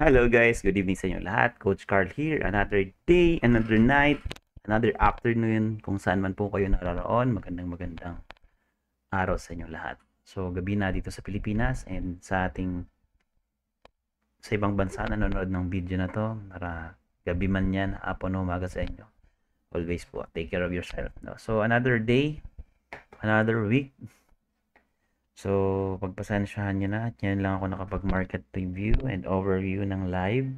Hello guys, good evening sa inyo lahat. Coach Carl here. Another day, another night, another afternoon kung saan man po kayo naroroon. Magandang araw sa inyo lahat. So, gabi na dito sa Pilipinas and sa ibang bansa na nanonood ng video na to. Para gabi man yan, hapon o umaga sa inyo. Always po, take care of yourself. No? So, another day, another week. So, pagpasensyahan nyo na at yan lang ako nakapag-market review and overview ng live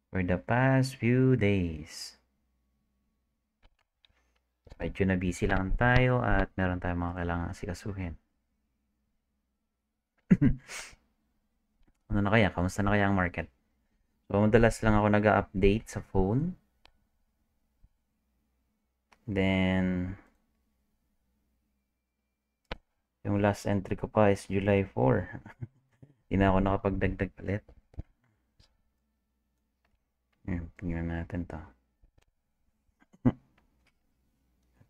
for the past few days. Medyo na busy lang tayo at meron tayong mga kailangan asikasuhin. Ano na kaya? Kamusta na kaya ang market? So, madalas lang ako nag-update sa phone. Then, yung last entry ko pa is July 4. Hindi na ako nakapagdagdag palit. Tingnan natin to.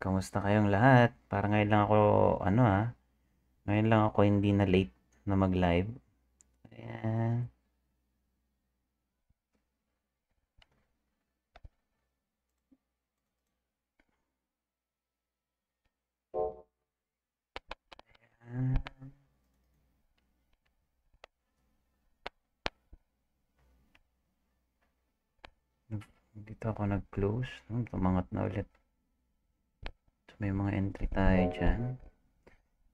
Kamusta kayong lahat? Para ngayon lang ako, ngayon lang ako hindi na late na mag-live. Ayan. Ayan. Dito ako nag-close. Tumangat na ulit. So, may mga entry tayo dyan.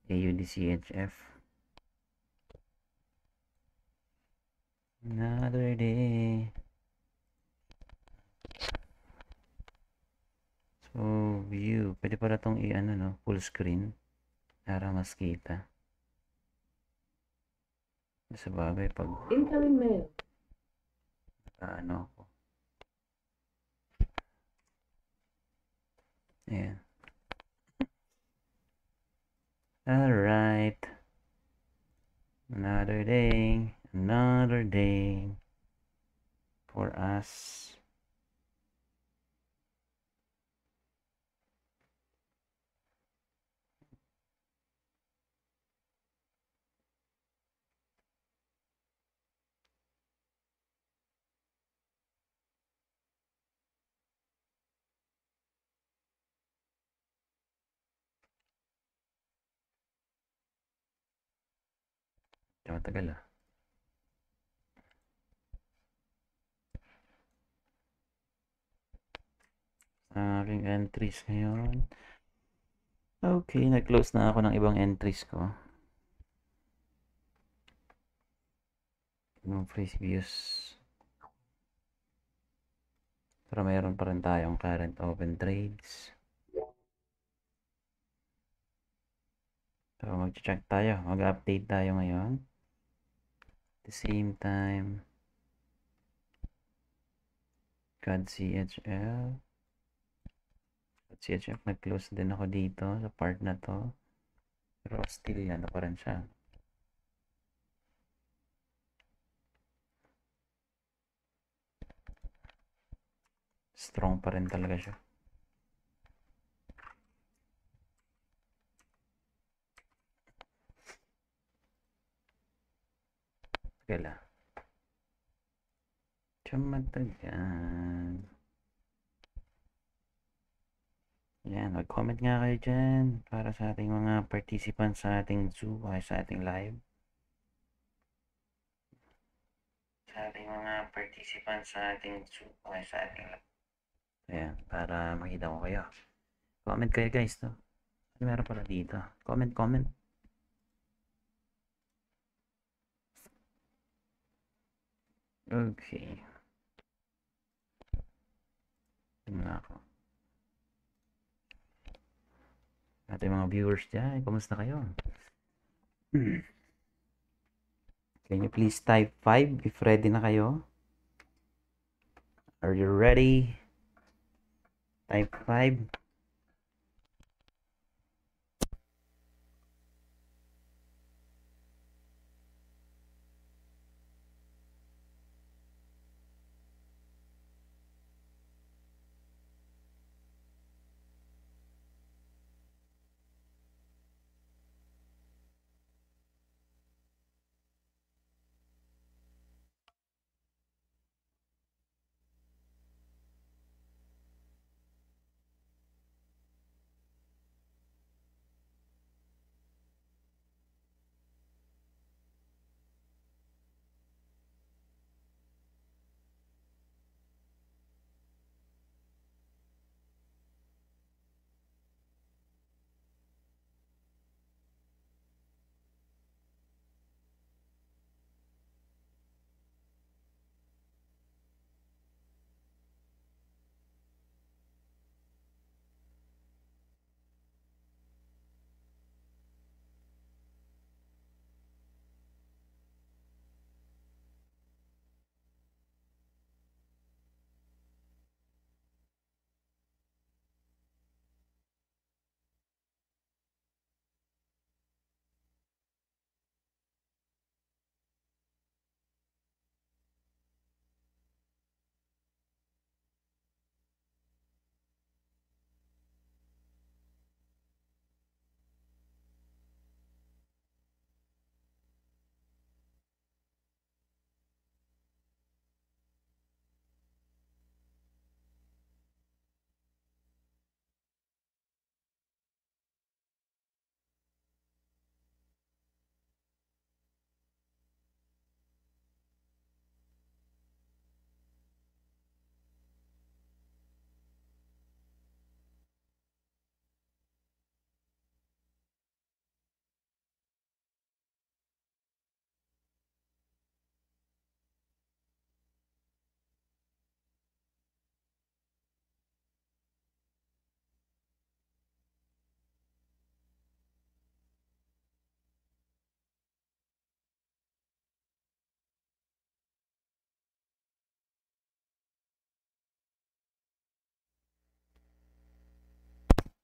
AUDCHF. Another day. So, view. Pwede pala itong i-ano, no? Full screen. Para mas kita. Sa bagay, pag Incoming mail. ano ako. Ayan. Alright. Another day. Another day. For us. Matagal ah. Aking entries ngayon. Okay, nag-close na ako ng ibang entries ko. Yung previous. Pero mayroon pa rin tayong current open trades. So, mag-check tayo. Mag-update tayo ngayon. At the same time, CAD CHF. CAD CHF, nag-close din ako dito sa part na to. Pero still, ano pa rin siya. Strong pa rin talaga siya. Kala. Matagal. Yan, mag-comment nga kayo dyan para sa ating mga participants sa ating Zoom o sa ating live. Sa ating mga participants sa ating Zoom o sa ating live. Ayan, para makita ko kayo. Comment kayo guys, no? Meron pala dito. Comment. Okay. Tingnan ako. Ating mga viewers dyan, kumusta kayo? Can you please type 5 if ready na kayo? Are you ready? Type 5.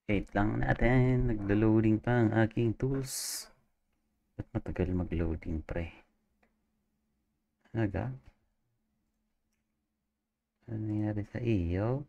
Wait lang natin. Naglo-loading pa ang aking tools. Ba't matagal mag-loading, pre? Aga? Ano nangyari sa iyo?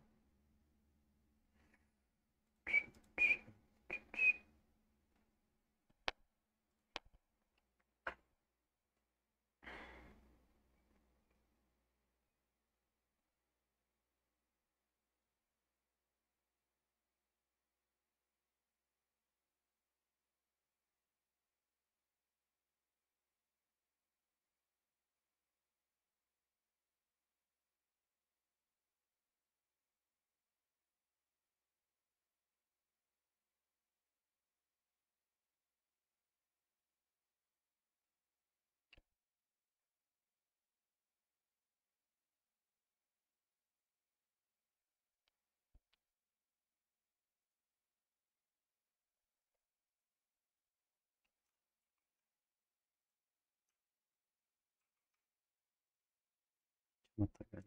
Matagal.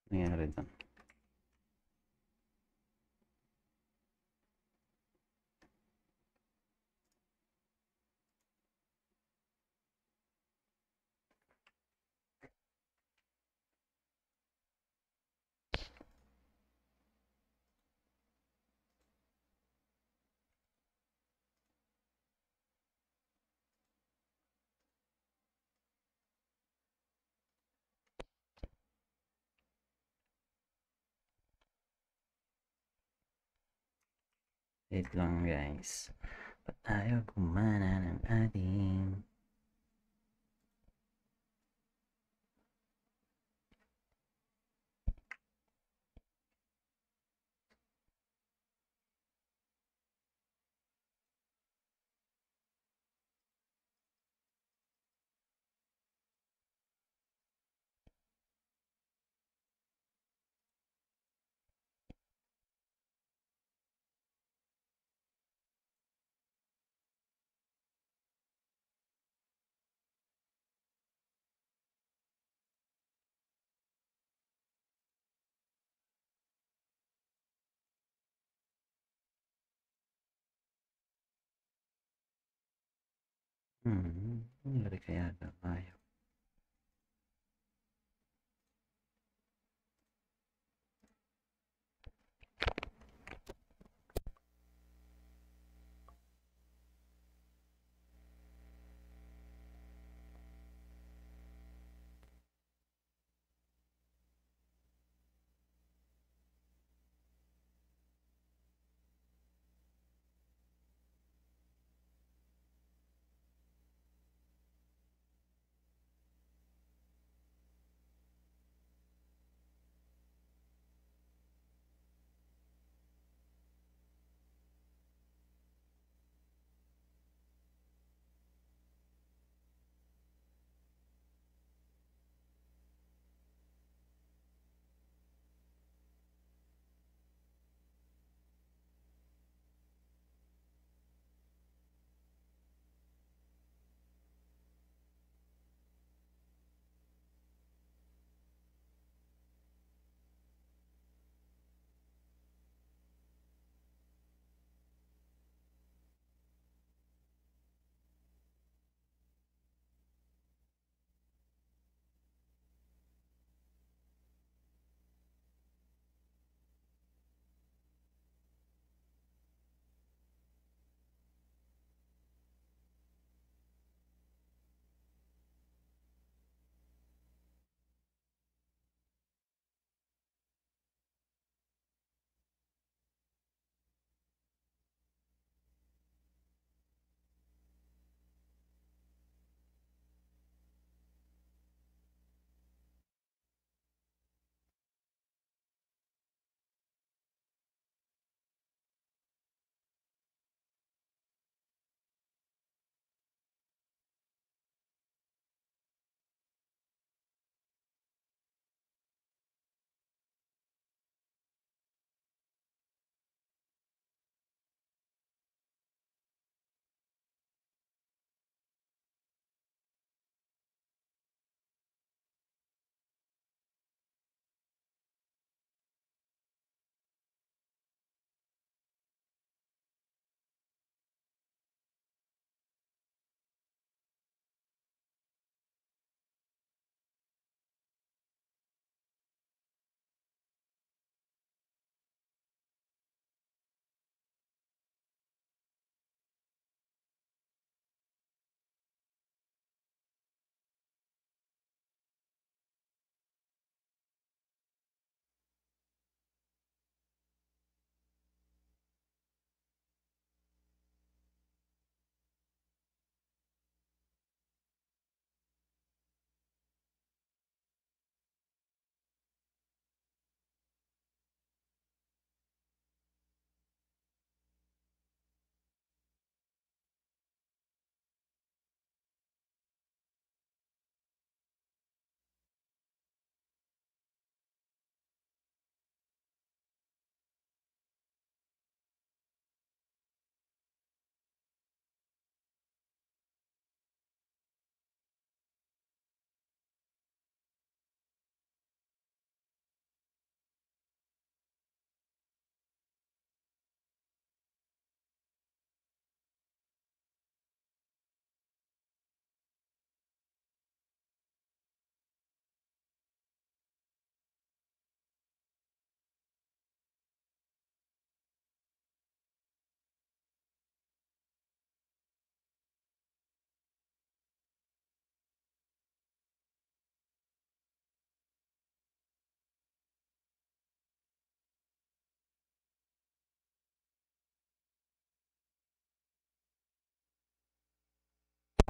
Nangyari doon. Wait lang guys. Ba't ayaw kumana ng ating... Nangyari kaya na ayaw.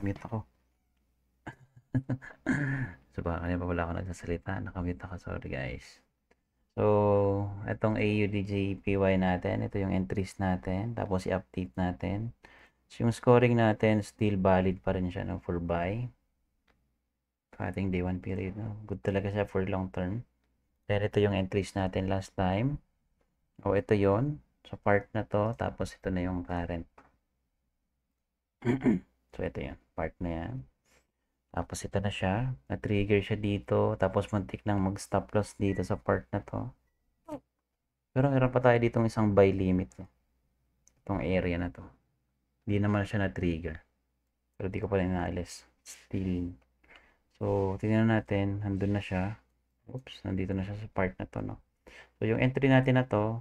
nakamute ako. So baka kanina pa wala ako nagsasalita, nakamute ako, sorry guys. So, itong AUDJPY natin, ito yung entries natin, tapos i-update natin. So, yung scoring natin, still valid pa rin siya no, for buy. Ating day 1 period, no? Good talaga siya for long term. Then, ito yung entries natin last time. O, ito yon sa part na to, tapos ito na yung current. So, ito yan, part na yan. Tapos, ito na siya. Na-trigger siya dito. Tapos, muntik nang mag-stop loss dito sa part na to. Pero, meron pa tayo ditong isang buy limit. Itong area na to. Hindi naman siya na-trigger. Pero, di ko pa rin naalis. Still. So, tingnan natin. Nandun na siya. Oops, nandito na siya sa part na to, no? So, yung entry natin na to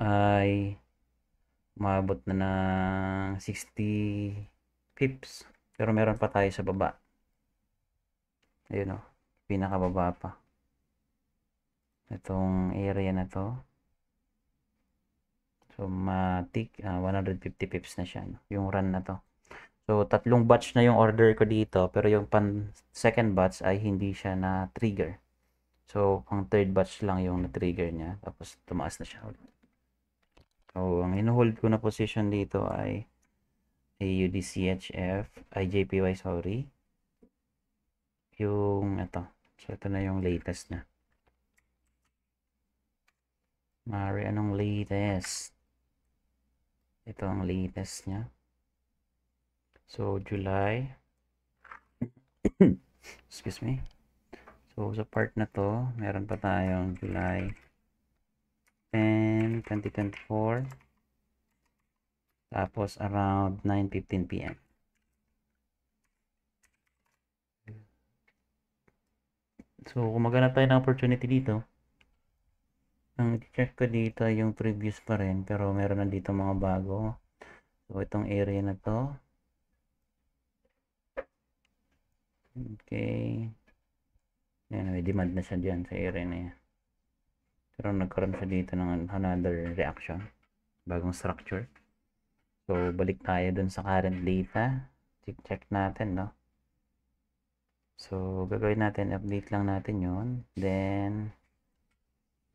ay umabot na ng 60 pips. Pero meron pa tayo sa baba. Ayun, no? Pinakababa pa. Itong area na to. So, matik, 150 pips na siya, no? Yung run na to. So, tatlong batch na yung order ko dito. Pero yung second batch ay hindi siya na-trigger. So, pang third batch lang yung na-trigger niya. Tapos, tumaas na siya. So, ang hinuhold ko na position dito ay AUDCHF, IJPY, sorry. Yung, ito. So, ito na yung latest na. Mari, anong latest? Ito ang latest niya. So, July. Excuse me. So, sa part na to, meron pa tayong July 10, 2024. Tapos, around 9:15 p.m. So, kung maghanap tayo ng opportunity dito, ang check ko dito yung previous pa rin, pero meron na dito mga bago. So, itong area na to. Okay. Yan, may demand na siya dyan sa area na yan. Pero nagkaroon siya dito ng another reaction. Bagong structure. So, balik tayo dun sa current data. Check natin, no? So, gagawin natin, update lang natin yon. Then,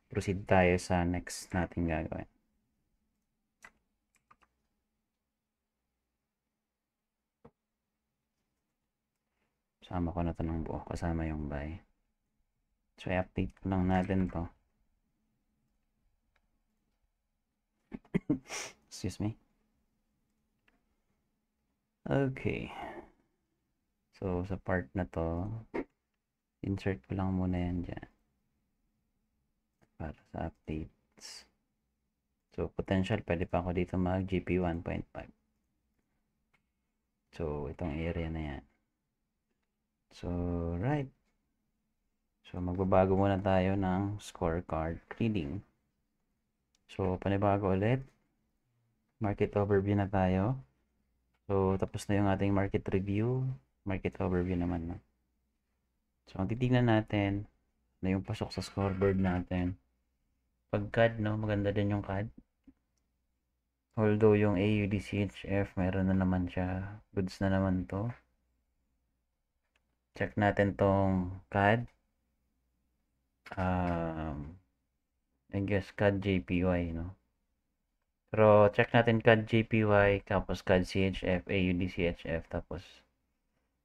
proceed tayo sa next natin gagawin. Sama ko na ito ng buo, kasama yung buy. So, i-update ko lang natin to. Excuse me. Okay. So, sa part na to, insert ko lang muna yan dyan. Para sa updates. So, potential, pwede pa ako dito mag GP 1.5. So, itong area na yan. So, right. So, magbabago muna tayo ng scorecard reading. So, panibago ulit. Market overview na tayo. So, tapos na yung ating market review. Market overview naman. No? So, ang titignan natin na yung pasok sa scoreboard natin. Pag CAD, no? Maganda din yung CAD. Although yung AUDCHF, meron na naman siya. Goods na naman to. Check natin tong CAD. I guess CAD JPY, no? Pero check natin CAD JPY, tapos CAD CHF, AUD CHF, tapos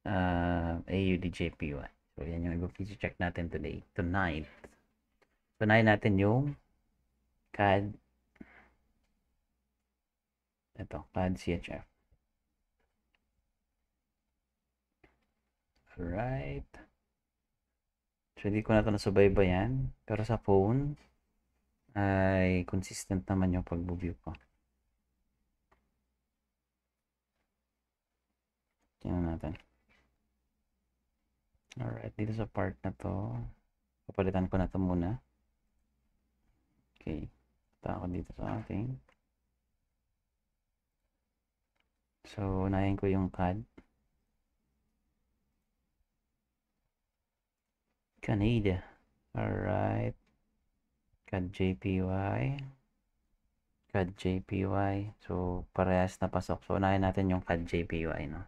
AUD JPY. So, yan yung i-check natin tonight. Tunayin natin yung CAD. Ito, CAD CHF. Alright. So, hindi ko na ito nasubaybayan. Pero sa phone, ay consistent naman yung pag-view ko. Tingnan natin. Alright, dito sa part na to, papalitan ko na to muna. Okay, punta ako dito sa ating. So, unahin ko yung CAD. Canada. Alright. CAD JPY. CAD JPY. So, parehas na pasok. So, unahin natin yung CAD JPY, no?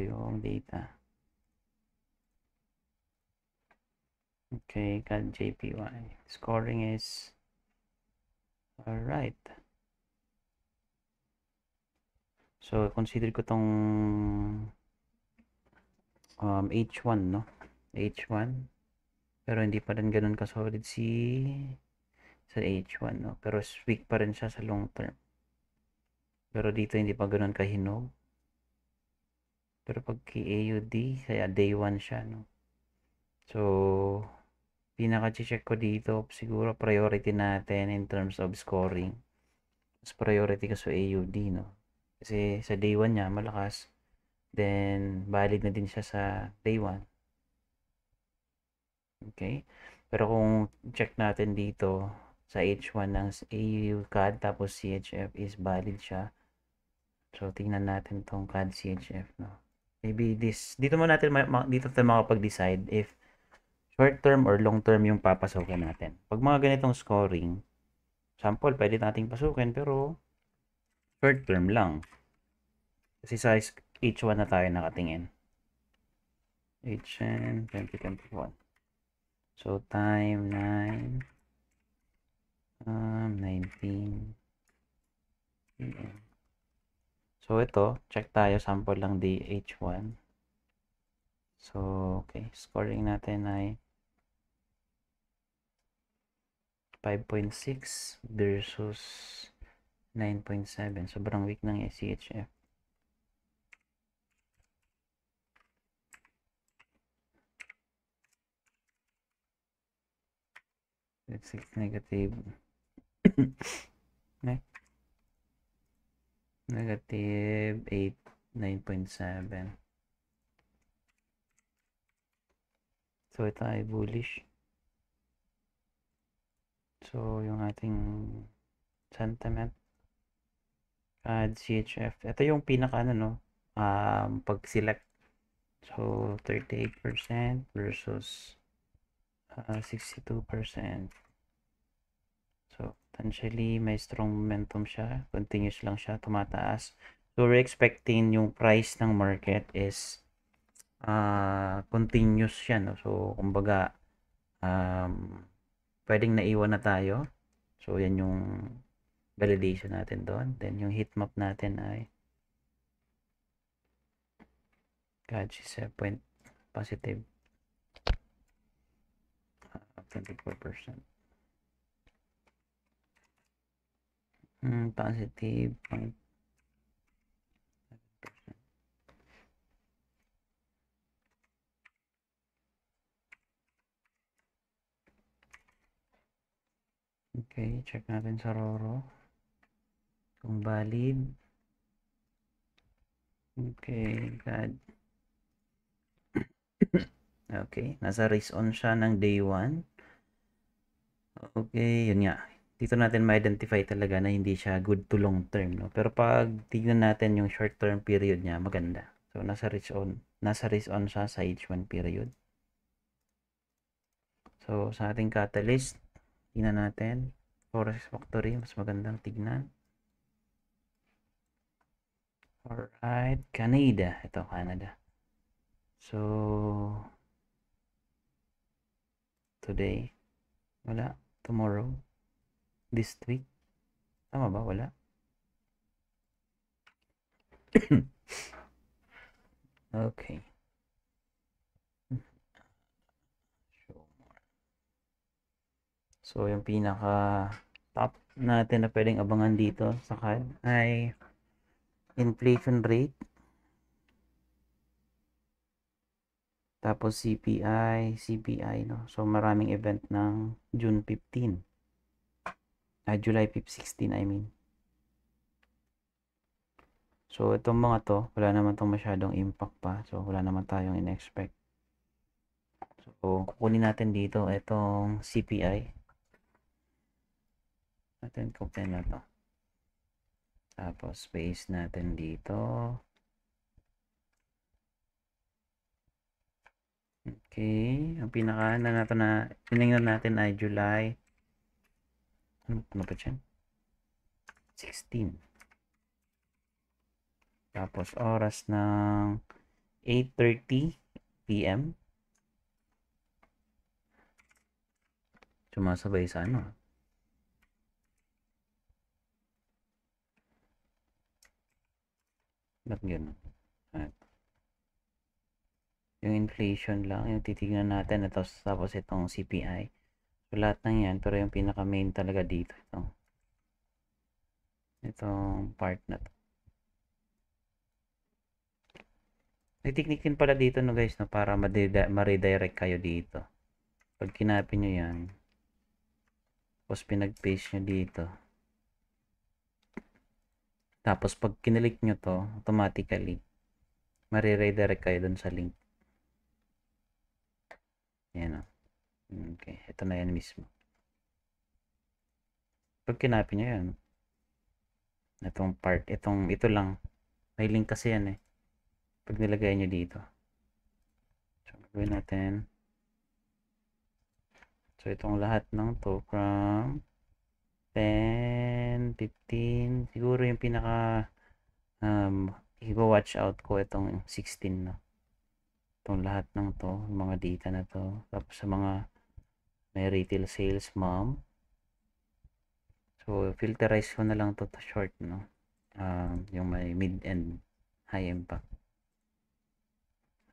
yung data. Okay, CAD JPY. Scoring is alright. So, consider ko tong H1, no? H1. Pero hindi pa rin ganun ka-solid sa H1, no? Pero weak pa rin siya sa long term. Pero dito hindi pa ganun kahinog. Pero pag AUD, kaya day 1 siya, no? So, pinaka-check ko dito, siguro priority natin in terms of scoring. Mas priority ka sa AUD, no? Kasi sa day 1 niya, malakas. Then, valid na din siya sa day 1. Okay? Pero kung check natin dito, sa H1 ng AU CAD, tapos CHF is valid siya. So, tingnan natin tong CAD CHF, no? Maybe dito mo natin, dito tayo makapag-decide if short term or long term yung papasukin natin. Pag mga ganitong scoring, sample, pwede nating pasukin, pero short term lang. Kasi sa H1 na tayo nakatingin. HN 2021. So, time 9, 19 PM. So, ito, check tayo, sample lang DH1. So, okay, scoring natin ay 5.6 versus 9.7. Sobrang weak ng CHF. It's negative. Negative 8, 9.7. So, ito ay bullish. So, yung ating sentiment CAD CHF. Ito yung pinaka ano, no? Pag-select. So, 38% versus 62%. So, potentially may strong momentum siya. Continuous lang siya, tumataas. So, we're expecting yung price ng market is continuous siya, no? So, kumbaga, pwedeng naiwan na tayo. So, yan yung validation natin doon. Then, yung heat map natin ay God, 7 positive 24%. Positive 0.7%. Okay, check natin sa Roro. Kung valid. Okay, God. Okay, nasa raise on siya ng day 1. Okay, yun nga. Dito natin ma-identify talaga na hindi siya good to long term, no? Pero pag tignan natin yung short term period niya, maganda. So, nasa raise on siya sa H1 period. So, sa ating catalyst, tingnan natin. Forex Factory, mas magandang tignan. Alright, Canada. Ito, Canada. So, today, wala. Tomorrow, this week. Tama ba? Wala. Okay. So, yung pinaka top natin na pwedeng abangan dito sa CAD ay inflation rate. Tapos CPI, no? So, maraming event ng June 15. July 16, I mean. So, itong mga to, wala naman tong masyadong impact pa. So, wala naman tayong in-expect. So, kukunin natin dito itong CPI. Natin copy na to. Tapos, paste natin dito. Okay. Ang pinaka na tinignan natin ay July. Ano ba dyan? 16. Tapos, oras ng 8:30 PM. Sumasabay sa ano. Ba't ganun? At yung inflation lang, yung titignan natin. Tapos itong CPI. So, lahat ng yan. Pero yung pinaka-main talaga dito. Itong part na to. May technique din pala dito no guys, no, para ma-redirect kayo dito. Pag kinapin nyo yan, tapos pinag-paste nyo dito. Tapos pag kinilik nyo to, automatically, ma-redirect kayo dun sa link. Yan o. Okay, ito na yan mismo. Pag kinapin nyo yan, itong part, ito lang. May link kasi yan eh. Pag nilagay nyo dito. So, gawin natin. So, itong lahat ng to from 10, 15, siguro yung pinaka i-watch out ko itong 16 no. Itong lahat ng to, mga data na to. Tapos sa mga may retail sales ma'am. So, filterize ko na lang to short no. Yung may mid and high impact.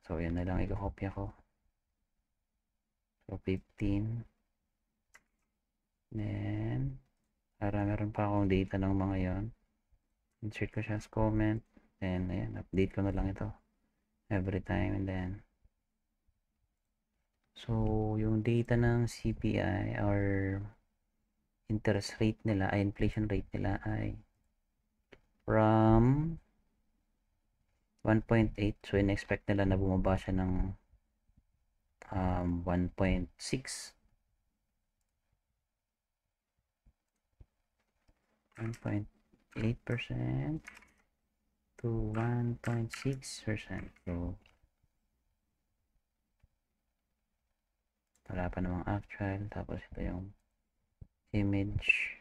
So, yan na lang i-copy ko. So, 15. Then, para meron pa akong data ng mga yon. Insert ko siya as comment. Then, ayan, update ko na lang ito. Every time and then. So, yung data ng CPI or interest rate nila, ay inflation rate nila ay from 1.8. So, in-expect nila na bumaba siya ng 1.6. 1.8% to 1.6%. So, wala pa namang actual. Tapos ito yung image.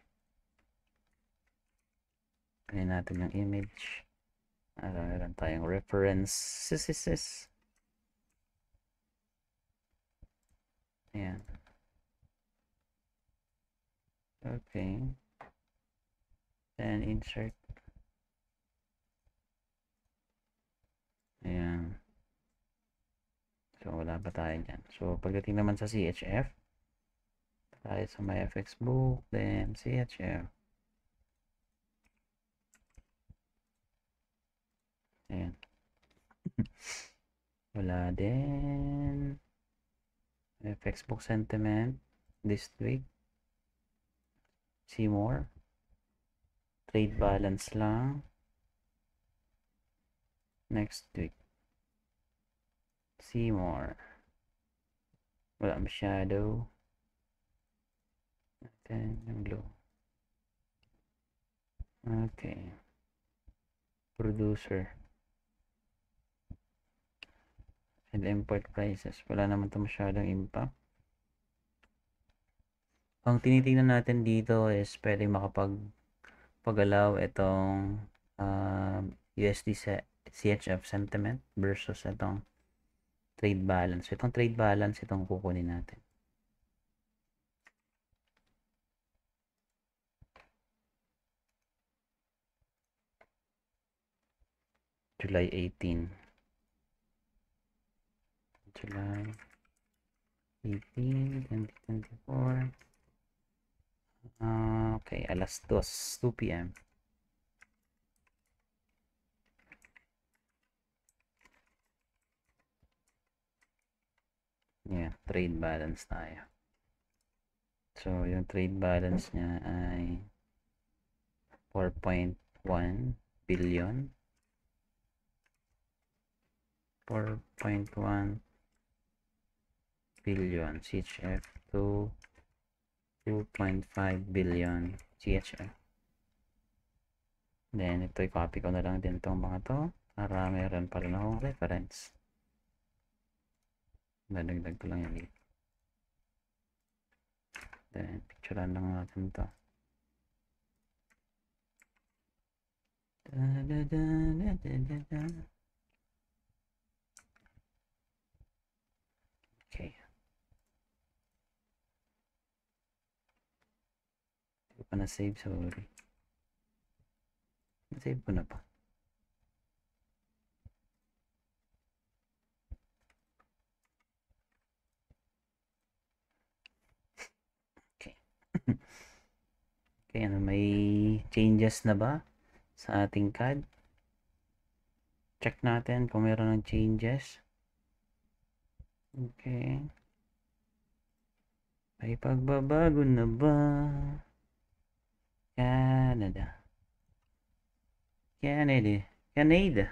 Pinin natin yung image. Meron tayong references. Ayan. Okay. Then insert. Ayan. So, wala pa tayo dyan. So, pagdating naman sa CHF, tayo sa my FX book, then CHF. Ayan. Wala din. FX book sentiment this week. See more. Trade balance lang. Next week. See more. Wala masyado. Then yung low. Okay. Producer. And import prices. Wala naman ito masyadong impact. Ang tinitingnan natin dito is pwede makapag-alaw itong USD CHF sentiment versus itong trade balance. Itong trade balance, itong kukunin natin. July 18. July 18, 2024. Okay, alas 2 p.m. Yeah, trade balance tayo. So, yung trade balance niya ay 4.1 billion. 4.1 billion CHF to 2.5 billion CHF. Then, ito i-copy ko na lang din itong mga to para meron pa rin akong reference. Dadagdag ko lang yung link. Then, picturean lang natin ito. na-save, sorry. Na-save ko na pa. Okay. Okay, ano, may changes na ba sa ating CAD? Check natin kung meron ng changes. Okay. May pagbabago na ba? Canada. Canada.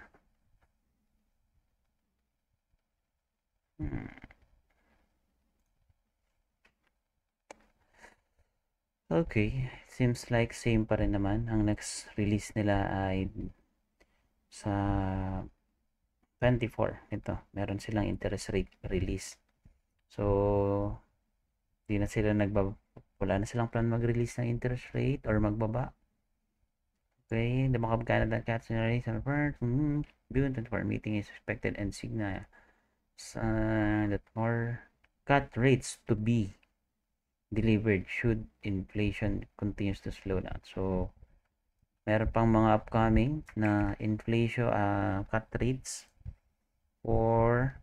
Okay, seems like same pa rin naman. Ang next release nila ay sa 24. Ito, meron silang interest rate release. So, wala na silang plan mag-release ng interest rate or magbaba. Okay, the Bank of Canada cuts rates on June 24 meeting is expected and signal that more cut rates to be delivered should inflation continues to slow down. So, meron pang mga upcoming na inflation cut rates for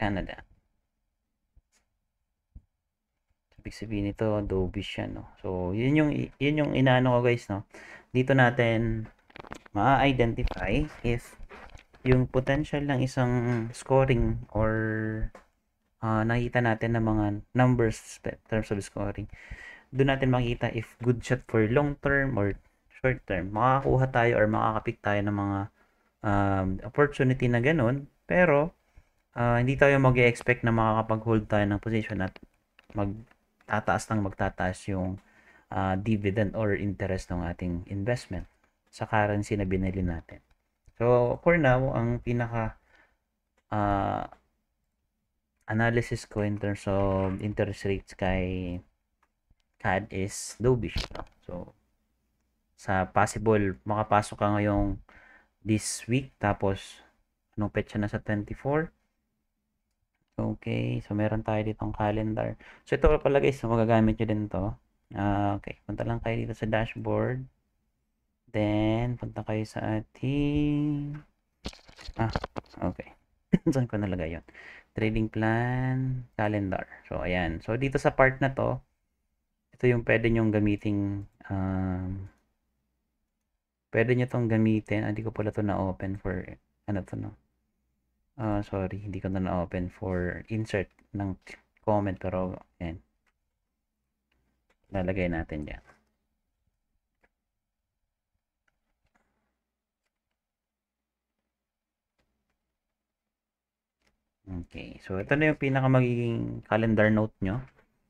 Canada. Ibig sabihin nito, dovish yan, no? So, yun yung inaano ko, guys, no? Dito natin ma-identify if yung potential ng isang scoring or nakita natin ng mga numbers in terms of scoring. Doon natin makita if good shot for long term or short term. Makakakuha tayo or makakapik tayo ng mga opportunity na ganun. Pero, hindi tayo mag-expect na makakapag-hold tayo ng position at magtataas yung dividend or interest ng ating investment sa currency na binili natin. So, for now, ang pinaka analysis ko in terms of interest rates kay CAD is dovish. No? So, sa possible, makapasok ka ngayong this week, tapos, anong petsa na sa 24? Okay, so meron tayo ditong calendar. So, ito pala guys, magagamit nyo din to. Okay, punta lang kayo dito sa dashboard. Then, punta kayo sa ating okay. Saan ko nalagay yun? Trading plan, calendar. So, ayan. So, dito sa part na to, ito yung pwede nyong gamitin. Pwede nyo tong gamitin. Hindi ko pala to na-open for, ano to, no? Sorry, hindi ko na open for insert ng comment, pero ayan. Lalagay natin dyan. Okay, so ito na yung pinaka magiging calendar note nyo.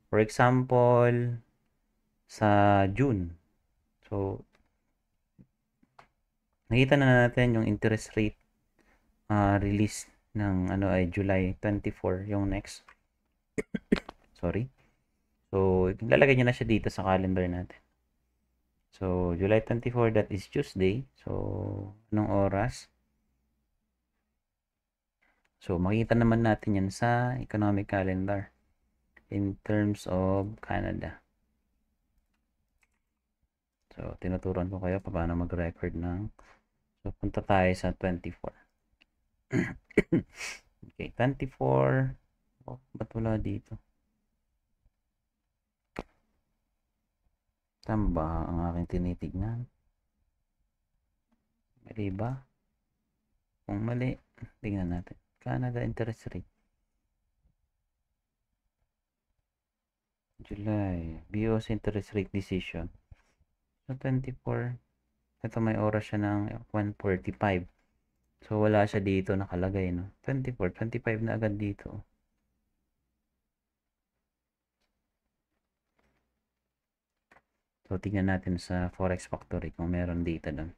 For example, sa June. So, nakita na natin yung interest rate release ng ano ay July 24 yung next. Sorry. So, lalagay nyo na siya dito sa calendar natin. So, July 24, that is Tuesday. So, anong oras? So, makita naman natin yan sa economic calendar in terms of Canada. So, tinuturuan ko kayo paano mag-record ng. So, punta tayo sa 24. Okay, 24. Oh, ba't wala dito? Tama ba ang aking tinitignan? Mali ba? Kung mali, tingnan natin. Canada interest rate. July. BOS interest rate decision. So, 24. Ito may oras siya ng 1:45. So, wala siya dito nakalagay, no? 24, 25 na agad dito. So, tingnan natin sa Forex Factory kung meron data doon.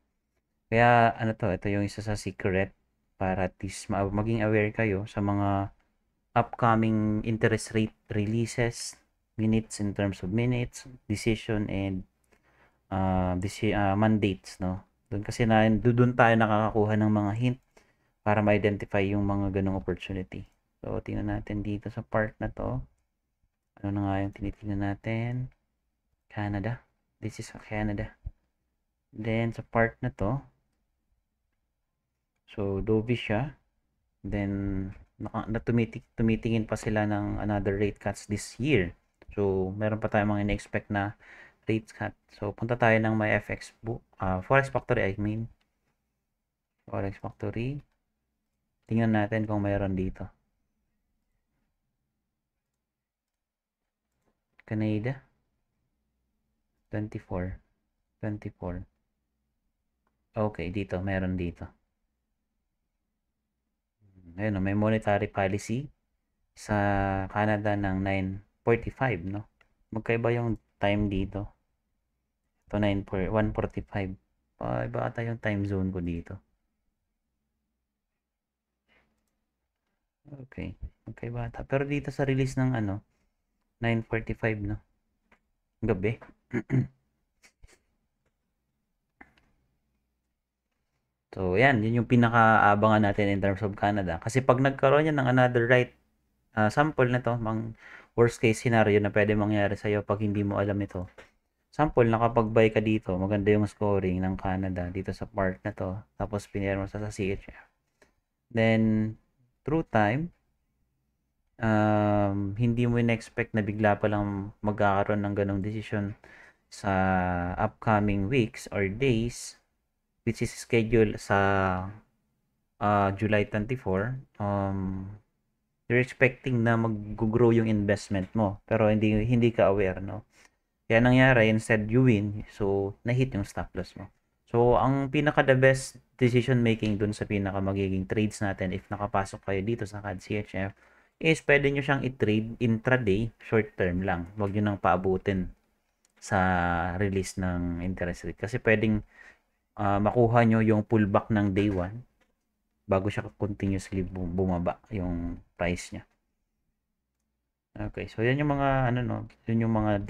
Kaya, ano to, ito yung isa sa secret para at least maging aware kayo sa mga upcoming interest rate releases, minutes in terms of minutes, decision, and mandates, no? Doon kasi doon tayo nakakakuha ng mga hint para ma-identify yung mga ganong opportunity. So, tingnan natin dito sa part na to. Ano na nga yung tinitingnan natin? Canada. This is Canada. Then, sa part na to, so, dovish siya. Then, tumitingin pa sila ng another rate cuts this year. So, meron pa tayong mga in-expect na rate cut. So, punta tayo ng my FX book. Forex Factory, I mean. Forex Factory. Tingnan natin kung mayroon dito. Canada. 24. 24. Okay, dito. Meron dito. Ayun, may monetary policy sa Canada ng 9:45, no? Magkaiba yung time dito. Ito 1:45. Iba ata yung time zone ko dito. Okay. Magkaiba ata. Pero dito sa release ng 9:45, no? Gabi. So, yan. Yun yung pinaka-abangan natin in terms of Canada. Kasi pag nagkaroon yan ng another sample na to, worst case scenario na pwede mangyari sa'yo pag hindi mo alam ito. Sample, nakapag-buy ka dito, maganda yung scoring ng Canada dito sa part na to. Tapos, pinira mo sa CHF. Then, through time, hindi mo in-expect na bigla pa lang magkakaroon ng ganong decision sa upcoming weeks or days, which is scheduled sa July 24. You're expecting na mag-grow yung investment mo, pero hindi ka aware, no? Kaya nangyari, instead you win, so na-hit yung stop loss mo. So, ang pinaka-the best decision making dun sa pinaka magiging trades natin if nakapasok kayo dito sa CAD CHF is pwede nyo siyang i-trade intraday, short term lang. Huwag nyo nang paabutin sa release ng interest rate. Kasi pwedeng makuha nyo yung pullback ng day 1 bago siya continuously bumaba yung price niya. Okay, so yan yung mga yun yung mga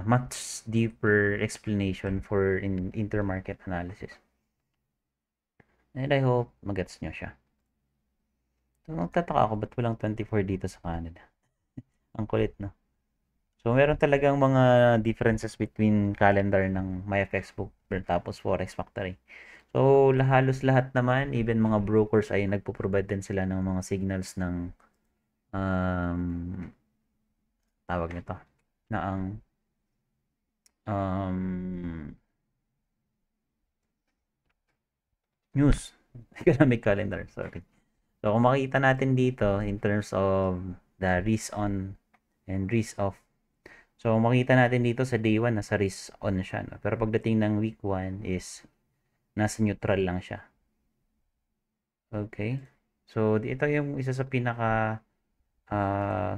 much deeper explanation for intermarket analysis. And I hope magets nyo siya. So, magtataka ako ba't walang 24 dito sa Canada? Ang kulit, no? So, meron talagang mga differences between calendar ng MyFX book tapos Forex Factory. So, halos lahat naman, even mga brokers ay nagpo-provide din sila ng mga signals ng tawag nito na ang news economic calendar, sorry. So, kung makita natin dito in terms of the risk on and risk off. So, makita natin dito sa day 1 nasa risk on siya, no? Pero pagdating ng week 1 is nasa neutral lang siya. Okay? So, ito yung isa sa pinaka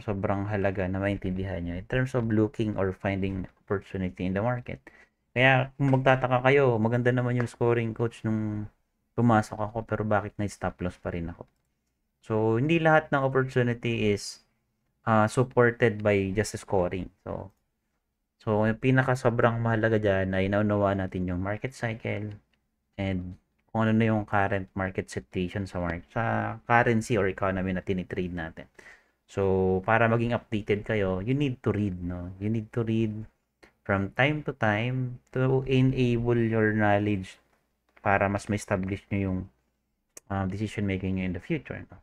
sobrang halaga na maintindihan nyo in terms of looking or finding opportunity in the market. Kaya kung magtataka kayo, maganda naman yung scoring coach nung pumasok ako pero bakit na stop loss pa rin ako. So, hindi lahat ng opportunity is supported by just scoring. So yung pinaka sobrang mahalaga dyan ay naunawa natin yung market cycle and kung ano na yung current market situation sa currency or economy na tinitrade natin. So, para maging updated kayo, you need to read, no? You need to read from time to time to enable your knowledge para mas ma-establish nyo yung decision making nyo in the future, no?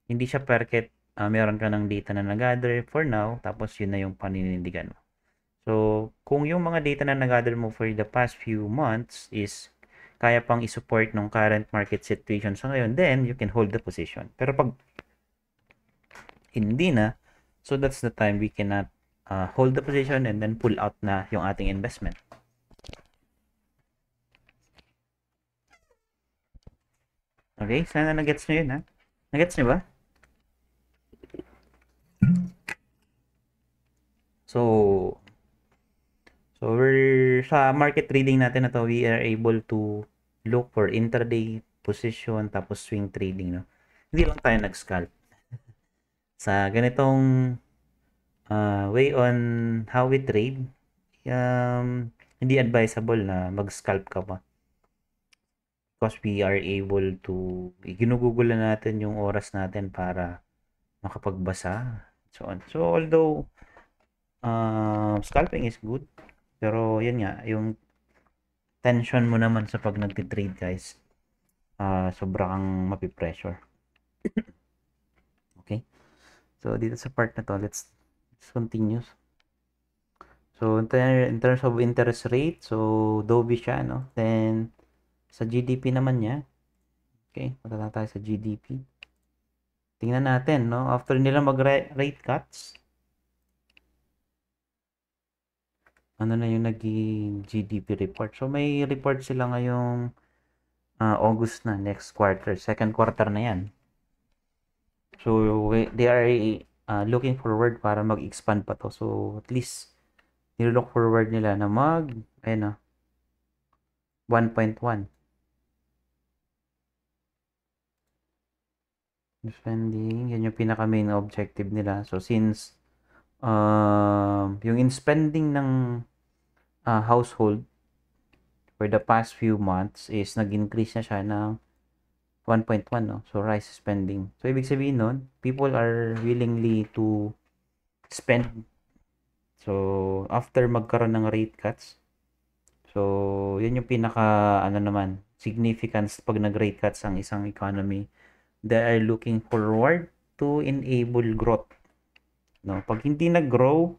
Hindi siya perket meron ka ng data na nag-gather for now, tapos yun na yung paninindigan mo. So, kung yung mga data na nag-gather mo for the past few months is kaya pang i-support ng current market situation sa ngayon, then you can hold the position. Pero pag hindi na, so that's the time we cannot hold the position and then pull out na yung ating investment. Okay, sana nag-gets nyo yun, ha? Nag-gets nyo ba? So, sa market trading natin na to, we are able to look for intraday position tapos swing trading, no? Hindi lang tayo nag-scalp. Sa ganitong way on how we trade, hindi advisable na mag-scalp ka pa. because we are able to ginugugol na natin yung oras natin para makapagbasa, so on. So although scalping is good, pero yun nga, yung tension mo naman sa pag nagtitrade guys, sobra kang mapipressure. Okay, so dito sa part na to, let's continue. So in terms of interest rate, so dovi siya, no? Then sa GDP naman niya, okay, punta na tayo sa GDP. Tingnan natin, no? After nila mag-rate cuts, ano na yung naging GDP report. So may report sila ngayong August na, next quarter, second quarter na yan. So they are looking forward para mag-expand pa to. So at least nilook forward nila na ayun, 1.1 spending, yan yung pinaka main objective nila. So since yung in spending ng household for the past few months is nag-increase na siya ng 1.1, no? So rise spending. So ibig sabihin nun, people are willingly to spend. So after magkaroon ng rate cuts, so yun yung pinaka naman significance pag nag-rate cuts ang isang economy. They are looking forward to enable growth, no? Pag hindi nag-grow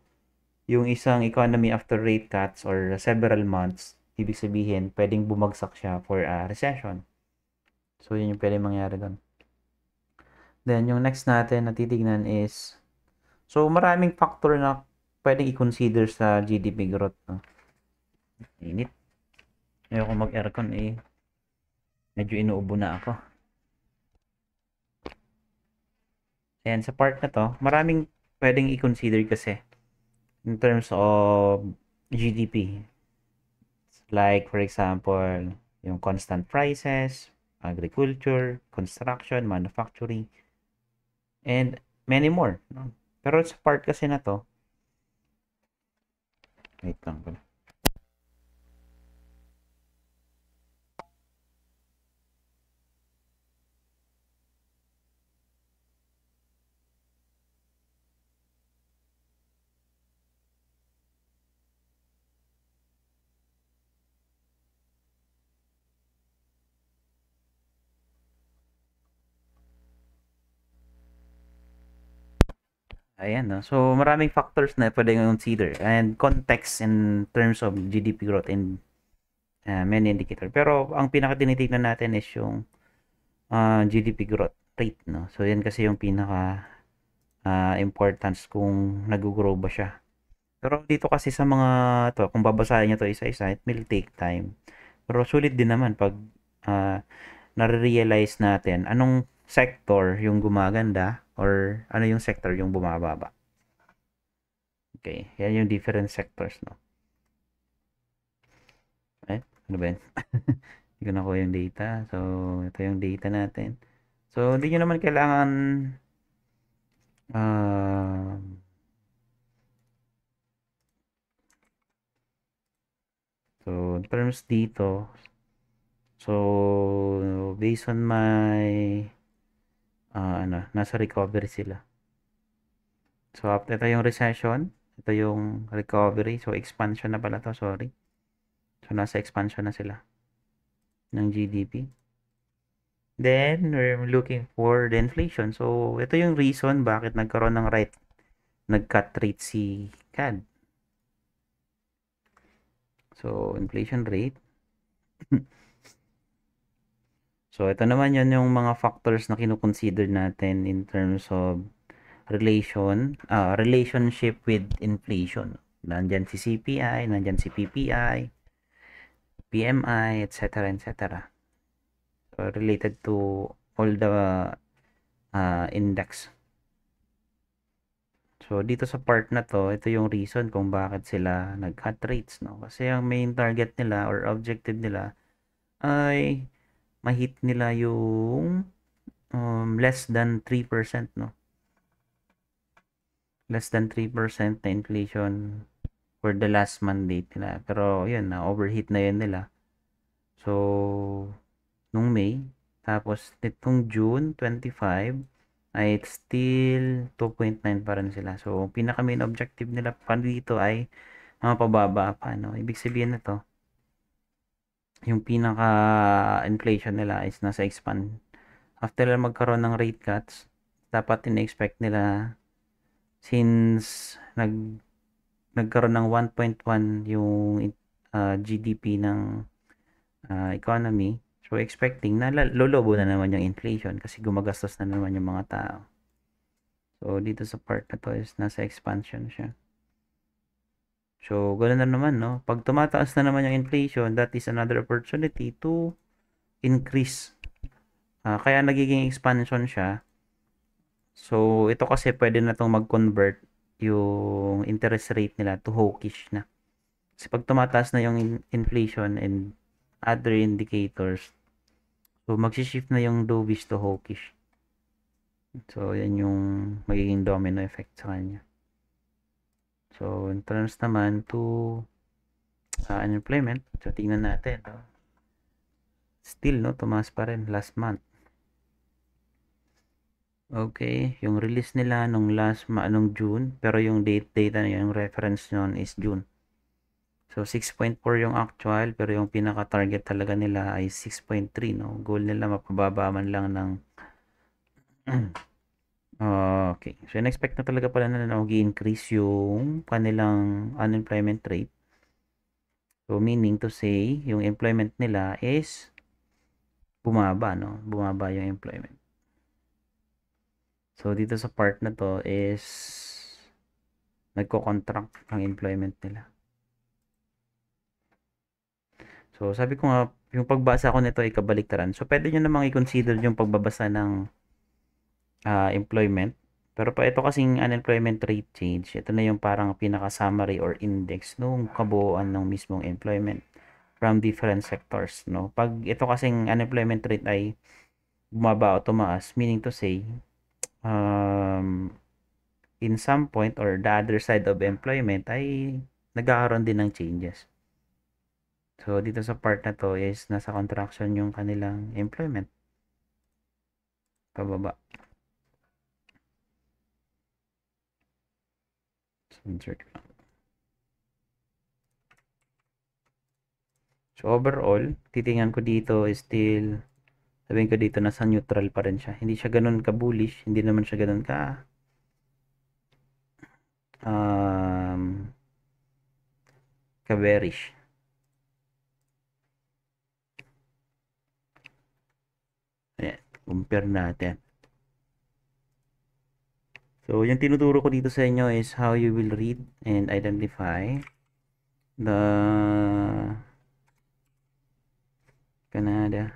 yung isang economy after rate cuts or several months, ibig sabihin pwedeng bumagsak siya for a recession. So yun yung pwedeng mangyari doon. Then yung next natin na titignan is, so maraming factor na pwedeng i-consider sa GDP growth, no? Init. Ayoko mag-aircon medyo inuubo na ako. Ayan, sa part na to, maraming pwedeng i-consider kasi in terms of GDP. Like, for example, yung constant prices, agriculture, construction, manufacturing, and many more, no? Pero sa part kasi na to, wait lang pala. Ayan, no? So, maraming factors na pwedeng consider and context in terms of GDP growth and many indicator. Pero, ang pinaka tinitignan natin is yung GDP growth rate, no? So, yan kasi yung pinaka importance kung nag-grow ba siya. Pero dito kasi sa mga to, kung babasahin niyo to isa-isa, it will take time. Pero sulit din naman pag nare-realize natin anong sector yung gumaganda or ano yung sector yung bumababa. Okay, yan yung different sectors, no? Ano ba yan? Hindi ko nakuha yung data. So, ito yung data natin. So, hindi nyo naman kailangan so, in terms dito, so, based on my nasa recovery sila. So, ito yung recession. Ito yung recovery. So, expansion na pala to. Sorry. So, nasa expansion na sila ng GDP. Then, we're looking for the inflation. So, ito yung reason bakit nagkaroon ng nag-cut rate si CAD. So, inflation rate. So, ito naman yun yung mga factors na kinukonsider natin in terms of relationship with inflation. Nandyan si CPI, nandyan si PPI, PMI, etc. etc. So, related to all the index. So, dito sa part na to, ito yung reason kung bakit sila nag-cut rates, no? Kasi ang main target nila or objective nila ay ma-hit nila yung less than 3%, no? Less than 3% na inflation for the last mandate nila. Pero, yun, na overheat na yun nila. So, nung Tapos, nitong June 25, ay still 2.9 pa rin sila. So, pinaka main objective nila pa dito ay mapababa pa, no? Ibig sabihin na to, yung pinaka inflation nila is nasa expand. After magkaroon ng rate cuts, dapat in-expect nila since nagkaroon ng 1.1 yung GDP ng economy. So, expecting na lolobo na naman yung inflation kasi gumagastos na naman yung mga tao. So, dito sa part na to is nasa expansion siya. So, ganoon na naman, no? Pag tumataas na naman yung inflation, that is another opportunity to increase. Kaya nagiging expansion siya. So, ito kasi pwede na itong mag-convert yung interest rate nila to hawkish na. Kasi pag tumataas na yung inflation and other indicators, so magsishift na yung dovish to hawkish. So, yan yung magiging domino effect sa kanya. So, in terms naman to unemployment, so tingnan natin. No? Still, no, tumaas pa rin last month. Okay, yung release nila nung nung June, pero yung data na yung reference nun is June. So, 6.4 yung actual, pero yung pinaka-target talaga nila ay 6.3, no? Goal nila mapababa man lang ng okay. So, in-expect na talaga pala na mag-increase yung kanilang unemployment rate. So, meaning to say, yung employment nila is bumaba, no? Bumaba yung employment. So, dito sa part na to is nagko-contract ang employment nila. So, sabi ko nga, yung pagbasa ko nito ay kabaliktaran. So, pwede nyo namang i-consider yung pagbabasa ng employment. Pero pa ito kasing unemployment rate change, ito na yung parang pinaka-summary or index nung kabuuan ng mismong employment from different sectors, no? Pag ito kasing unemployment rate ay bumaba o tumaas, meaning to say, in some point or the other side of employment ay nagkakaroon din ng changes. So, dito sa part na to is nasa contraction yung kanilang employment. Pababa. Insert lang. So, overall, titingnan ko dito is still, sabihin ko dito, nasa neutral pa rin siya. Hindi siya ganun ka-bullish, hindi naman siya ganun ka-bearish. Ayan, compare natin. So, yung tinuturo ko dito sa inyo is how you will read and identify the Canada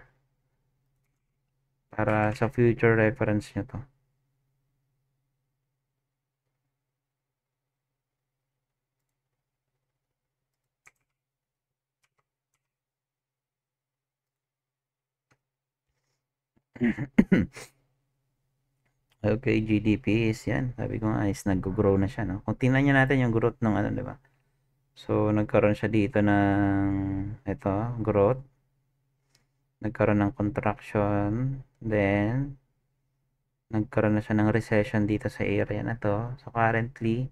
para sa future reference nyo to. Okay, GDP is yan. Sabi ko nga is nag-grow na siya, no? Kung tingnan nyo natin yung growth ng ano, di ba? So, nagkaroon siya dito ng ito, growth. Nagkaroon ng contraction. Then, nagkaroon na siya ng recession dito sa area na to. So, currently,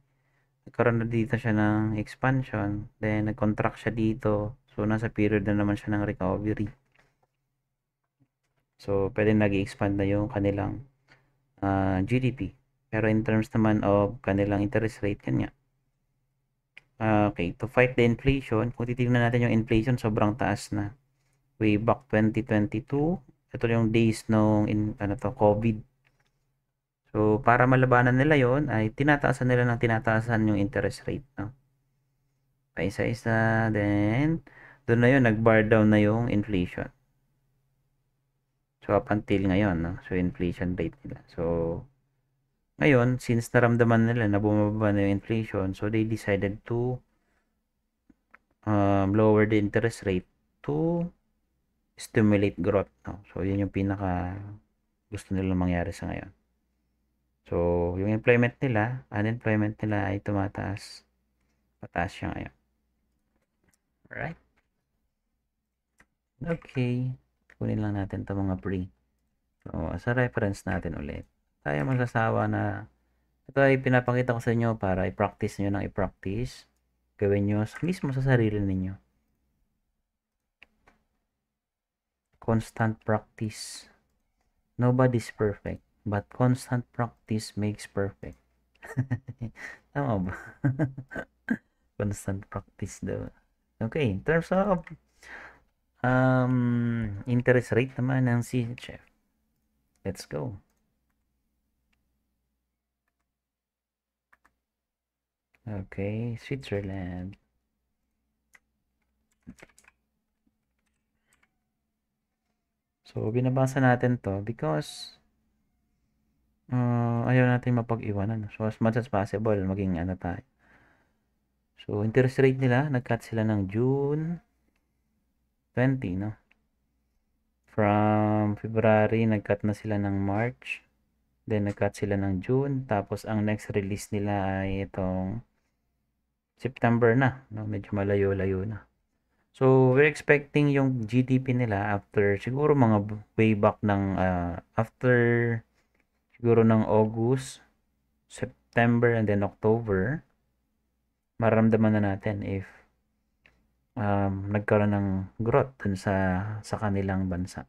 nagkaroon na dito siya ng expansion. Then, nag-contract siya dito. So, nasa period na naman siya ng recovery. So, pwede nag-expand na yung kanilang GDP. Pero in terms naman of kanilang interest rate, kanya. Okay, to fight the inflation, kung titignan natin yung inflation, sobrang taas na. Way back 2022, ito yung days nung COVID. So, para malabanan nila yon ay tinataasan nila ng tinataasan yung interest rate, no? Paisa-isa, then, doon na yun, nag-bar down na yung inflation. So, up until ngayon, no? So, inflation rate nila. So, ngayon, since naramdaman nila na bumababa na yung inflation, so they decided to lower the interest rate to stimulate growth. No? So, yun yung pinaka gusto nila mangyari sa ngayon. So, yung employment nila, unemployment nila ay tumataas. Pataas siya ngayon. Alright? Okay. Kunin lang natin ito mga pre. So, sa reference natin ulit, tayo magsasawa na ito ay pinapakita ko sa inyo para i-practice nyo ng i-practice. Gawin nyo mismo sa sarili ninyo. Constant practice. Nobody's perfect, but constant practice makes perfect. Tama ba? Constant practice daw. Okay, in terms of interest rate naman ng CHF. Let's go. Okay, Switzerland. So, binabasa natin to because ayaw natin mapag-iwanan. So, as much as possible, maging ano tayo. So, interest rate nila, nag-cut sila ng June 20, no? From February, nag-cut na sila ng March. Then, nag-cut sila ng June. Tapos, ang next release nila ay itong September na. No? Medyo malayo-layo na. So, we're expecting yung GDP nila after siguro mga way back ng after siguro ng August, September, and then October, maramdaman na natin if nagkaroon ng growth dun sa kanilang bansa.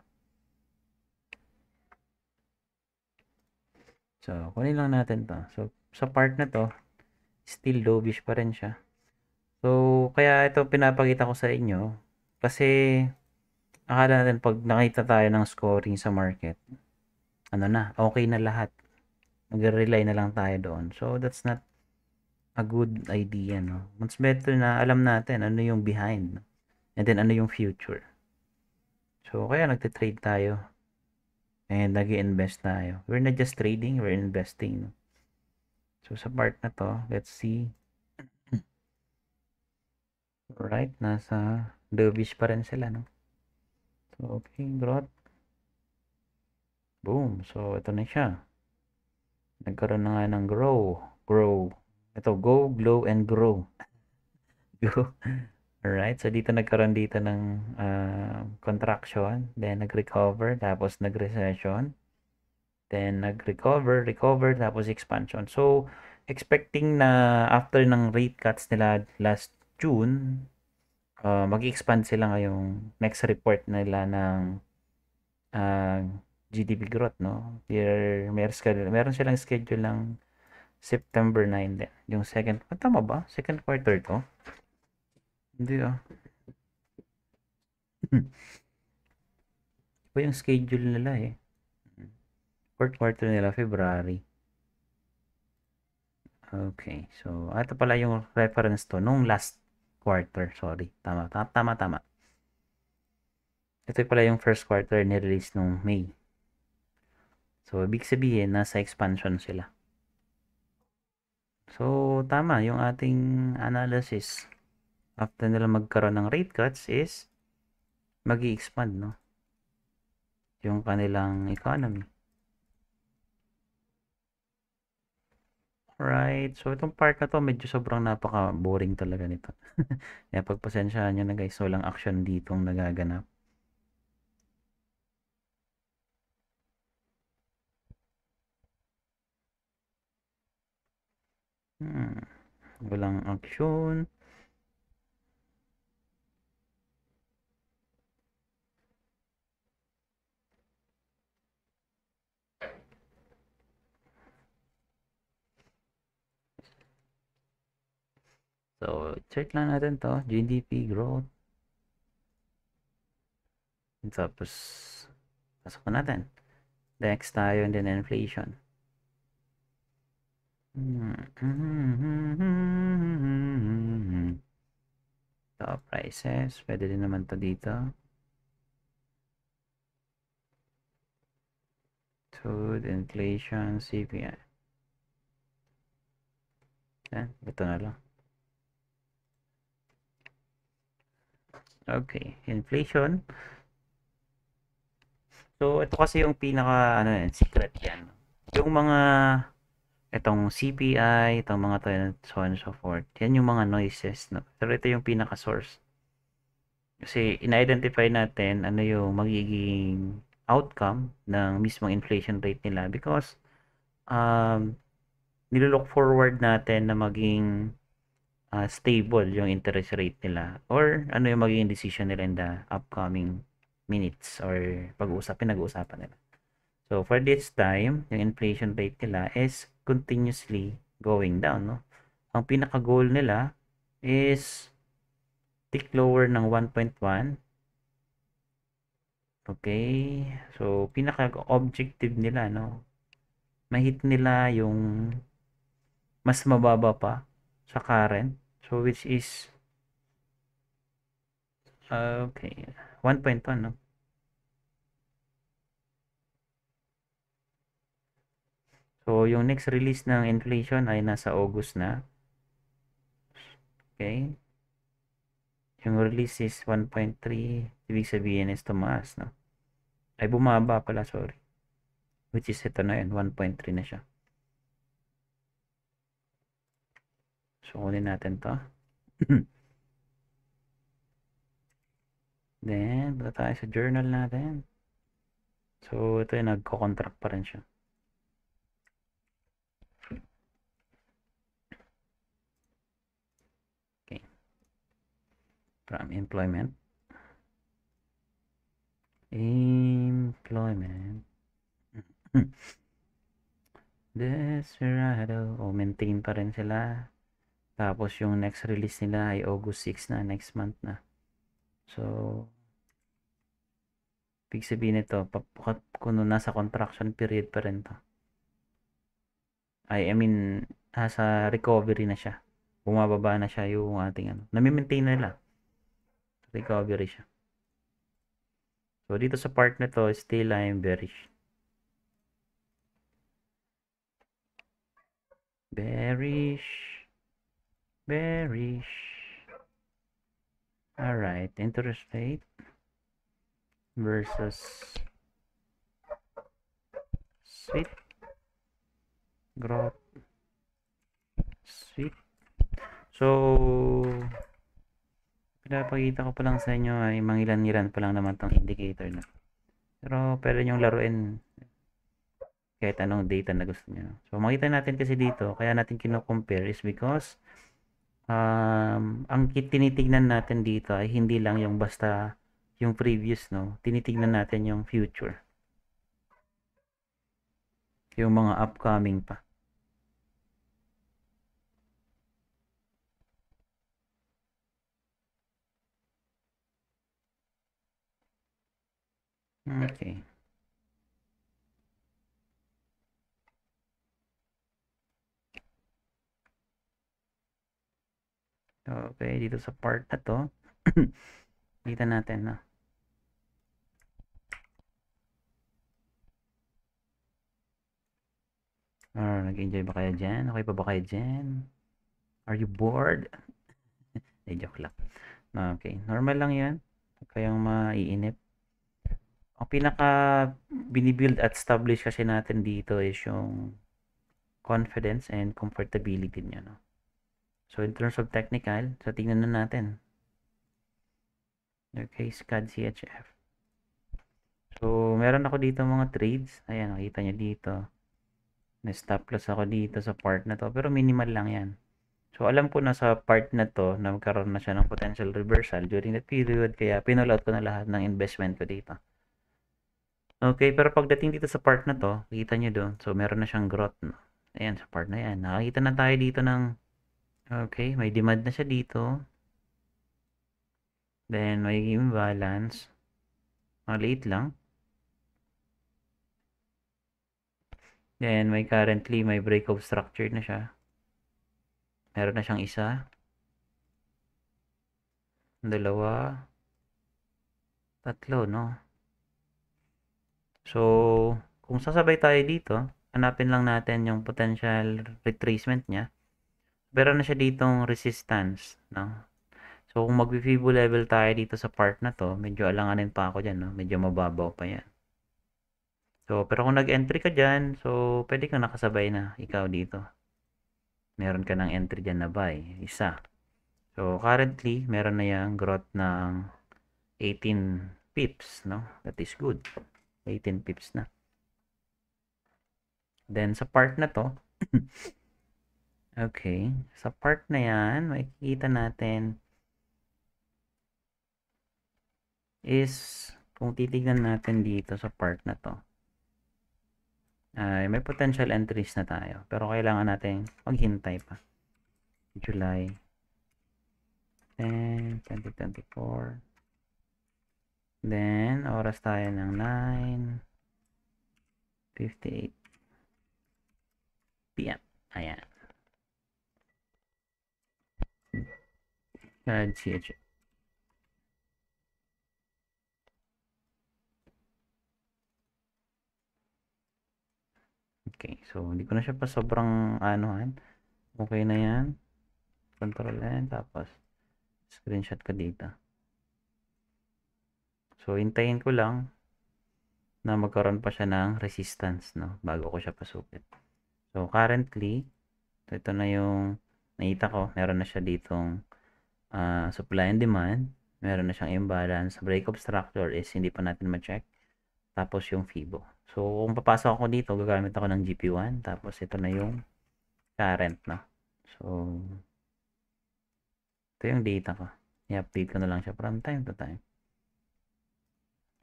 So, kunin lang natin to. So, sa part na to, still dovish pa rin siya. So, kaya ito pinapakita ko sa inyo kasi akala natin pag nakita tayo ng scoring sa market, ano na, okay na lahat. Mag-rely na lang tayo doon. So, that's not a good idea, no? Mas better na alam natin ano yung behind, and then ano yung future. So, kaya nagte-trade tayo and nag-i-invest tayo. We're not just trading, we're investing, no? So, sa part na to, let's see. Alright, nasa dovish pa rin sila, no? So, okay, growth. Boom. So, ito na siya. Nagkaroon na nga ng grow. Ito, go, glow, and grow. Go. Alright, so dito nagkaroon dito ng contraction, then nag-recover, tapos nag-recession, then nag-recover, tapos expansion. So, expecting na after ng rate cuts nila last June, mag-expand sila ngayong next report nila ng GDP growth, no? Meron silang schedule ng September 9 din. Yung second, tama ba? Second quarter to? Hindi Iba yung schedule nila eh. Fourth quarter nila, February. Okay. So, ito pala yung reference to nung last quarter. Sorry. Tama. Ito pala yung first quarter ni-release nung May. So, ibig sabihin, nasa expansion sila. So, tama. Yung ating analysis after nila magkaroon ng rate cuts is mag-i-expand, no? Yung kanilang economy. Right. So, itong part na to, medyo sobrang napaka-boring talaga nito. Kaya pagpasensyahan nyo na guys, walang action ditong nagaganap. Walang action. So, check lang natin to. GDP growth. Tapos, pasok na natin. Next tayo and then inflation. Top prices. Pwede din naman to dito. Food, inflation, CPI. Yan, ito na lang. Okay, inflation. So, ito kasi yung pinaka, secret yan. Yung mga, itong CPI, itong mga to, so on and so forth. Yan yung mga noises, no? Pero ito yung pinaka-source. Kasi, in-identify natin, ano yung magiging outcome ng mismong inflation rate nila because nilo-look forward natin na maging stable yung interest rate nila or ano yung magiging decision nila in the upcoming minutes or pinag-uusapan nila. So, for this time, yung inflation rate nila is continuously going down, no? Ang pinaka-goal nila is tick lower ng 1.1. Okay? So, pinaka-objective nila, no? Ma-hit nila yung mas mababa pa sa current. So, which is okay, 1.1, no? So, yung next release ng inflation ay nasa August na. Okay? Yung release is 1.3. Ibig sabihin is tumaas, no? Ay, bumaba pala, sorry. Which is ito na yun, 1.3 na siya. So, kunin natin to. Then, punta tayo sa journal natin. So, ito yung nagko-contract pa rin siya. Okay. From employment. Desperado. O, maintain pa rin sila. Tapos, yung next release nila ay August 6 na, next month na. So, ibig sabihin nito, kung nasa contraction period pa rin to. I mean, nasa recovery na siya. Bumababa na siya yung ating ano. Nami-maintain na nila. Recovery siya. So, dito sa part na to, still I'm bearish. Bearish. Alright, interest rate versus sweet growth. Sweet. So, pinapakita ko pa lang sa inyo ay mangilan-ngilan pa lang naman tong indicator na. Pero pwede nyong laruin kahit anong data na gusto nyo. So, makita natin kasi dito, kaya natin kino-compare is because ang tinitignan natin dito ay hindi lang yung basta yung previous, no? Tinitignan natin yung future. Yung mga upcoming pa. Okay. Okay, dito sa part na to, kita natin na. Nag-enjoy ba kayo dyan? Okay pa ba kayo dyan? Are you bored? Joke lang. Okay, normal lang yan. Huwag kayong maiinip. Ang pinaka binibuild at establish kasi natin dito is yung confidence and comfortability niya, no? So, in terms of technical, so tingnan na natin. Okay, SCAD CHF. So, meron ako dito mga trades. Ayan, nakita nyo dito. Na-stop loss ako dito sa part na to. Pero minimal lang yan. So, alam ko na sa part na to na magkaroon na siya ng potential reversal during that period. Kaya, pinulout ko na lahat ng investment ko dito. Okay, pero pagdating dito sa part na to, kita nyo doon. So, meron na siyang growth. No? Ayan, sa part na yan. Nakakita na tayo dito ng okay, may demand na siya dito. Then, may imbalance. Maliit lang. Then, currently, may breakout structure na siya. Meron na siyang isa. Dalawa. Tatlo, no? So, kung sasabay tayo dito, hanapin lang natin yung potential retracement niya. Meron na siya ditong resistance, no? So, kung mag-Fibo level tayo dito sa part na to, medyo alanganin pa ako dyan, no? Medyo mababaw pa yan. So, pero kung nag-entry ka dyan, so, pwede kang nakasabay na ikaw dito. Meron ka ng entry dyan na buy. Isa. So, currently, meron na yung growth ng 18 pips, no? That is good. 18 pips na. Then, sa part na to, okay, sa part na yan, makikita natin is, kung titignan natin dito sa part na to, ay may potential entries na tayo. Pero kailangan natin maghintay pa. July 10, 2024. Then, oras tayo ng 9:58 PM. Ayan. CH. Okay, so hindi ko na siya pa sobrang anuhan. Okay na yan. Control N, tapos screenshot ka dito. So, hintayin ko lang na magkaroon pa siya ng resistance, no? Bago ko siya pasukin. So, currently, ito na yung nakita ko. Meron na siya ditong supply and demand. Meron na siyang imbalance. Breakup structure is hindi pa natin ma-check. Tapos yung FIBO. So, kung papasok ako dito, gagamit ako ng GP1. Tapos, ito na yung current, no? So, ito yung data ko. I-update ko na lang siya from time to time.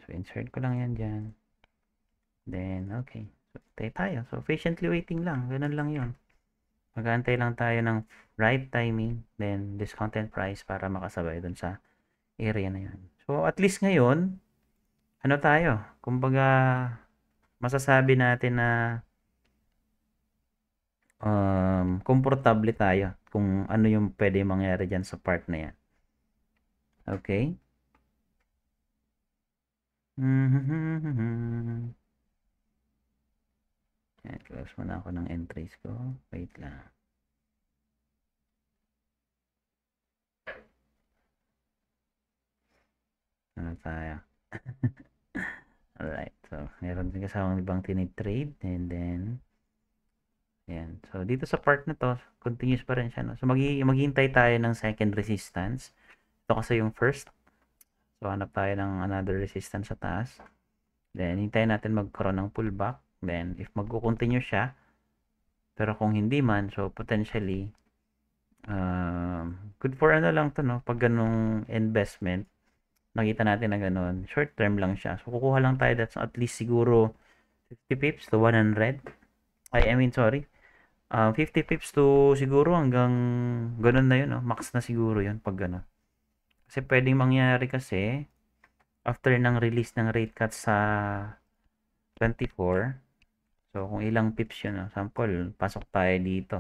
So, insert ko lang yan dyan. Then, okay. So, hintay tayo. So, patiently waiting lang. Ganun lang yun. Mag-aantay lang tayo ng right timing. Then, discounted price para makasabay dun sa area na yun. So, at least ngayon, ano tayo? Kumbaga, masasabi natin na komportable tayo kung ano yung pwede mangyari dyan sa part na yan. Okay? Yan, close muna ako ng entries ko. Wait lang. Ano tayo? Alright. So, meron din kasamang ibang tinitrade. And then, yan. So, dito sa part na to, continuous pa rin siya. No? So, maghihintay tayo ng second resistance. Ito kasi yung first. So, hanap tayo ng another resistance sa taas. Then, hintayin natin magkaroon ng pullback. Then, if magkukontinue siya, pero kung hindi man, so potentially, good for ano lang to, no? Pag ganung investment, nakita natin na ganun, short term lang siya. So, kukuha lang tayo that's at least siguro 50 pips to 100. I mean, sorry. 50 pips to siguro hanggang ganun na yun, no? Max na siguro yun pag ganun. Kasi pwedeng mangyari kasi, after ng release ng rate cut sa 24, so kung ilang pips yun, no? Sample, pasok tayo dito.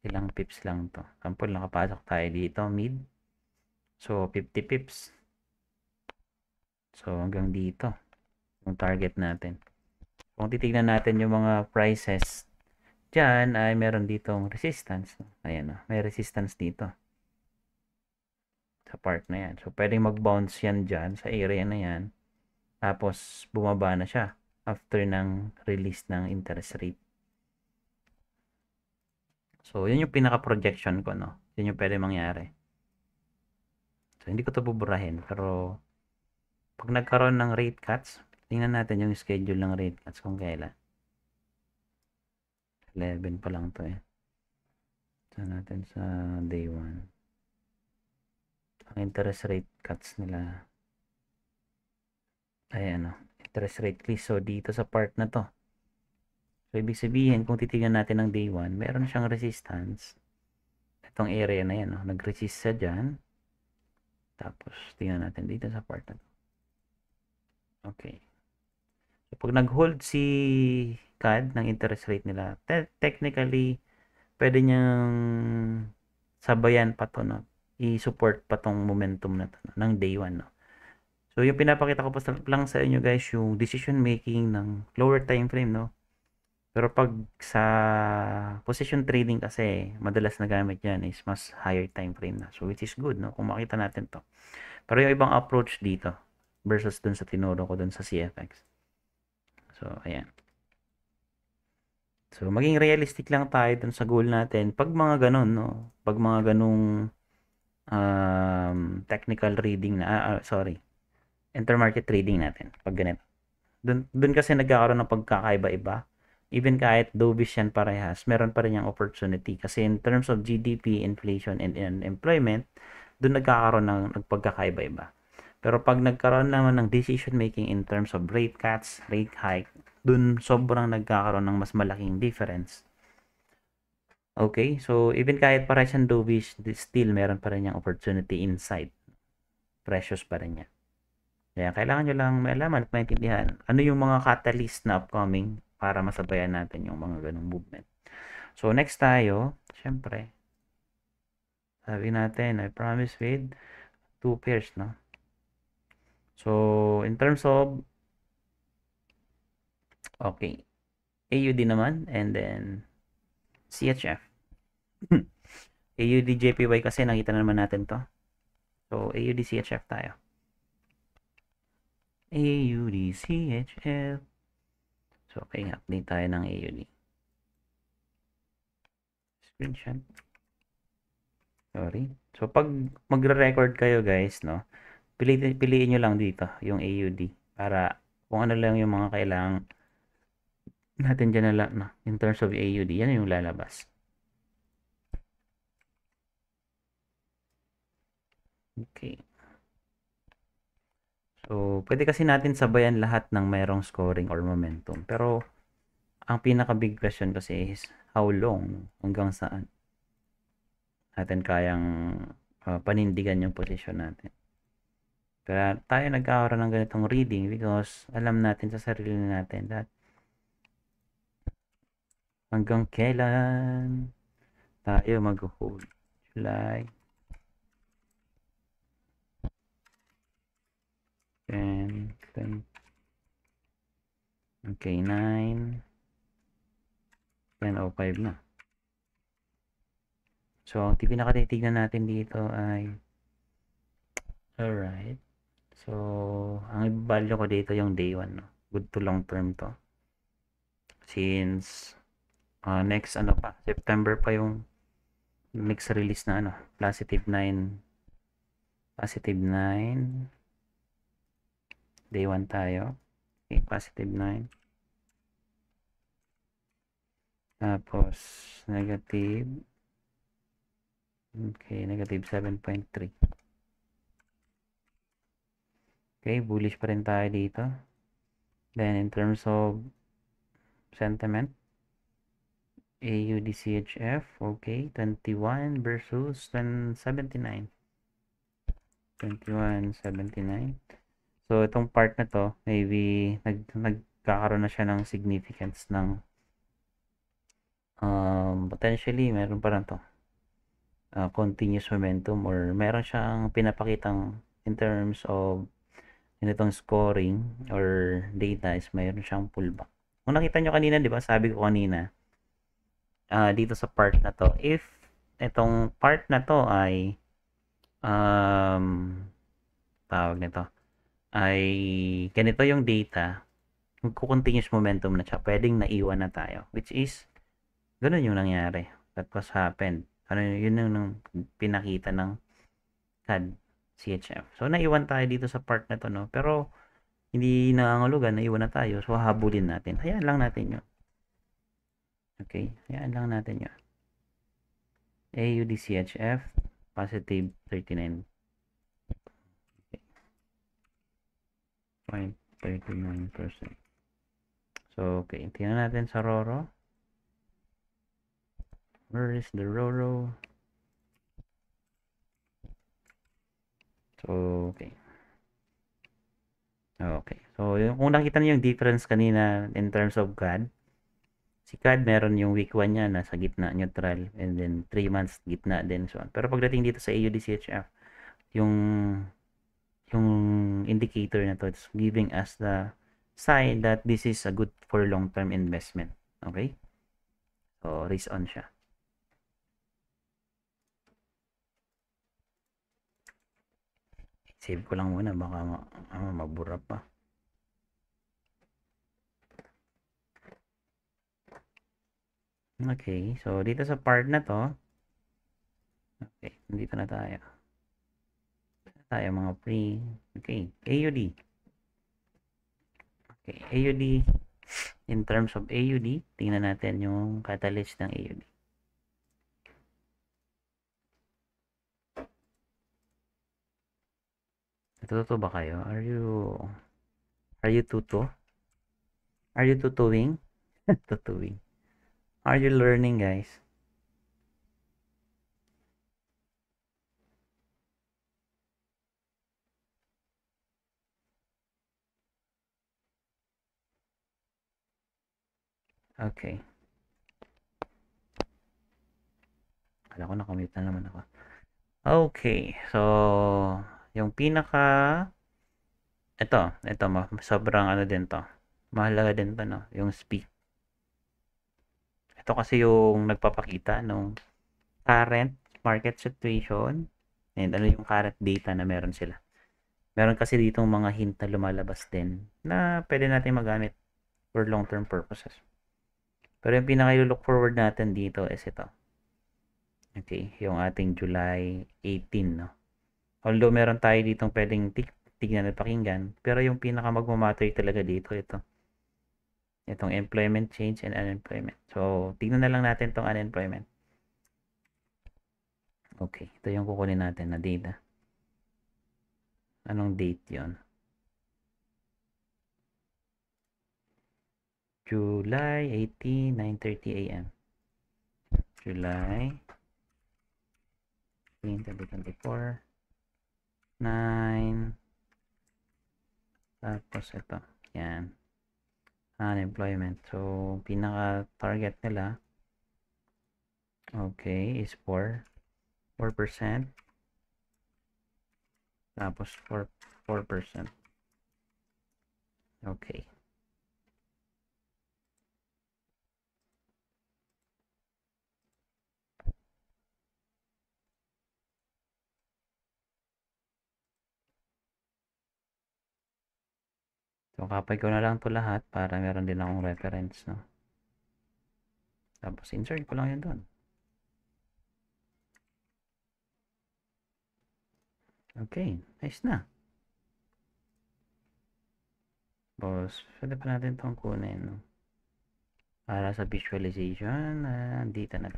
Ilang pips lang to. Sample, nakapasok tayo dito, mid. So, 50 pips. So, hanggang dito. Yung target natin. Kung titignan natin yung mga prices, dyan ay meron ditong resistance. Ayan, no? May resistance dito. Sa part na yan. So, pwedeng mag-bounce yan dyan sa area na yan. Tapos, bumaba na siya after ng release ng interest rate. So, yun yung pinaka-projection ko, no? Yun yung pwede mangyari. So, hindi ko ito buburahin. Pero, pag nagkaroon ng rate cuts, tingnan natin yung schedule ng rate cuts kung kailan. 11 pa lang to eh. So, natin sa day 1. Ang interest rate cuts nila. Ayan, no? Interest rate cliff. So, dito sa part na to. So, ibig sabihin, kung titignan natin ng day 1, meron siyang resistance. Itong area na yan, no? Nag-resist siya dyan. Tapos, tingnan natin dito sa part na to. Okay. So, pag nag-hold si CAD ng interest rate nila, technically, pwede niyang sabayan pa to, no? I-support pa tong momentum na to, no? Ng day 1, no? So, yung pinapakita ko pa lang sa inyo guys, yung decision making ng lower time frame, no? Pero pag sa position trading kasi, madalas na gamit yan is mas higher time frame na. So, which is good, no? Kung makita natin to. Pero yung ibang approach dito versus dun sa tinuro ko dun sa CFX. So, ayan. So, maging realistic lang tayo dun sa goal natin. Pag mga ganun, no? Pag mga ganung technical reading na, sorry, intermarket trading natin. Pag ganito. Dun kasi nagkakaroon ng pagkakaiba-iba. Even kahit dovish yan parehas, meron pa rin yung opportunity. Kasi in terms of GDP, inflation, and employment, dun nagkakaroon ng pagkakaiba-iba. Pero pag nagkaroon naman ng decision making in terms of rate cuts, rate hike, dun sobrang nagkakaroon ng mas malaking difference. Okay, so even kahit parehas yung dovish, still meron pa rin yung opportunity inside. Precious pa rin yan. Kaya kailangan nyo lang malaman at maintindihan ano yung mga catalyst na upcoming para masabayan natin yung mga ganong movement. So, next tayo, syempre, sabi natin, I promise with two pairs, no? So, in terms of, okay, AUD naman, and then CHF. AUD JPY kasi nakita na naman natin to. So, AUD CHF tayo. AUD CHF. So, okay, update tayo ng AUD. Screenshot. Sorry. So, pag magre-record kayo guys, no, piliin nyo lang dito yung AUD para kung ano lang yung mga kailangan natin dyan na lang, no, in terms of AUD, yan yung lalabas. Okay. So, pwede kasi natin sabayan lahat ng mayroong scoring or momentum. Pero, ang pinaka-big question kasi is, how long? Hanggang saan natin kayang panindigan yung position natin. Kaya tayo nagkakaroon ng ganitong reading because alam natin sa sarili natin that hanggang kailan tayo mag-hold. July 10, 10. Okay, 9. 10:05 na. So, ang pinakatitignan natin dito ay alright. So, ang value ko dito yung day 1, no? Good to long term to. Since next ano pa, September pa yung next release na ano, positive 9. Positive 9. Day 1 tayo. Okay, positive 9. Tapos, negative. Okay, negative 7.3. Okay, bullish pa rin tayo dito. Then, in terms of sentiment, AUDCHF, okay, 21 versus 79. 21.79. So, itong part na to, maybe nagkakaroon na siya ng significance ng potentially, meron pa rin to. Continuous momentum or meron siyang pinapakitang in terms of ganitong scoring or data is mayroon siyang pullback. Kung nakita nyo kanina, di ba, sabi ko kanina, dito sa part na to, if itong part na to ay tawag nito, ay ganito yung data, magkukontinuous momentum na siya, pwedeng naiwan na tayo. Which is, ganun yung nangyari. That was happened. Ano yun yung pinakita ng CAD CHF. So, naiwan tayo dito sa part na to, no? Pero, hindi nangangulugan, naiwan na tayo. So, habulin natin. Hayaan lang natin yun. Okay? Hayaan lang natin yun. AUD CHF, positive 39. Okay. 0.39%. So, okay. Tingnan natin sa RORO. Where is the RORO? So, okay. Okay. So, kung nakita niyo yung difference kanina in terms of CAD, si CAD meron yung week 1 niya nasa gitna, neutral, and then 3 months gitna din, so on. Pero pagdating dito sa AUD-CHF, yung indicator na to is giving us the sign that this is a good for long-term investment. Okay? So, risk on siya. Save ko lang muna, baka mabura pa. Okay, so dito sa part na to, okay, dito na tayo. Tayo mga pre, okay, AUD. Okay, AUD. In terms of AUD, tingnan natin yung catalyst ng AUD. Natututo ba kayo? Are you tuto? Are you tutuwing? Tutuwing. Are you learning, guys? Okay. Kala ko nakamute na naman ako. Okay. So, yung pinaka ito sobrang ano din to. Mahalaga din to, no? Yung speak. Ito kasi yung nagpapakita nung current market situation and ano yung current data na meron sila. Meron kasi ditong mga hint na lumalabas din na pwede natin magamit for long-term purposes. Pero yung pinaka-look forward natin dito is ito. Okay, yung ating July 18, no? Although meron tayo ditong pwedeng tignan at pakinggan, pero yung pinaka magmamatter talaga dito, itong employment change and unemployment. So, tignan na lang natin itong unemployment. Okay, ito yung kukunin natin na data. Anong date yon? July 18, 9:30 a.m. July 18, 2024. 9. Tapos ito. Yan. Unemployment. So, pinaka-target nila, okay, is 4%. Tapos 4%. Okay. So, kapay ko na lang to lahat para meron din akong reference, no? Tapos, insert ko lang yun doon. Okay. Nice na. Tapos, pwede pa natin itong kunin, no? Para sa visualization, dito na.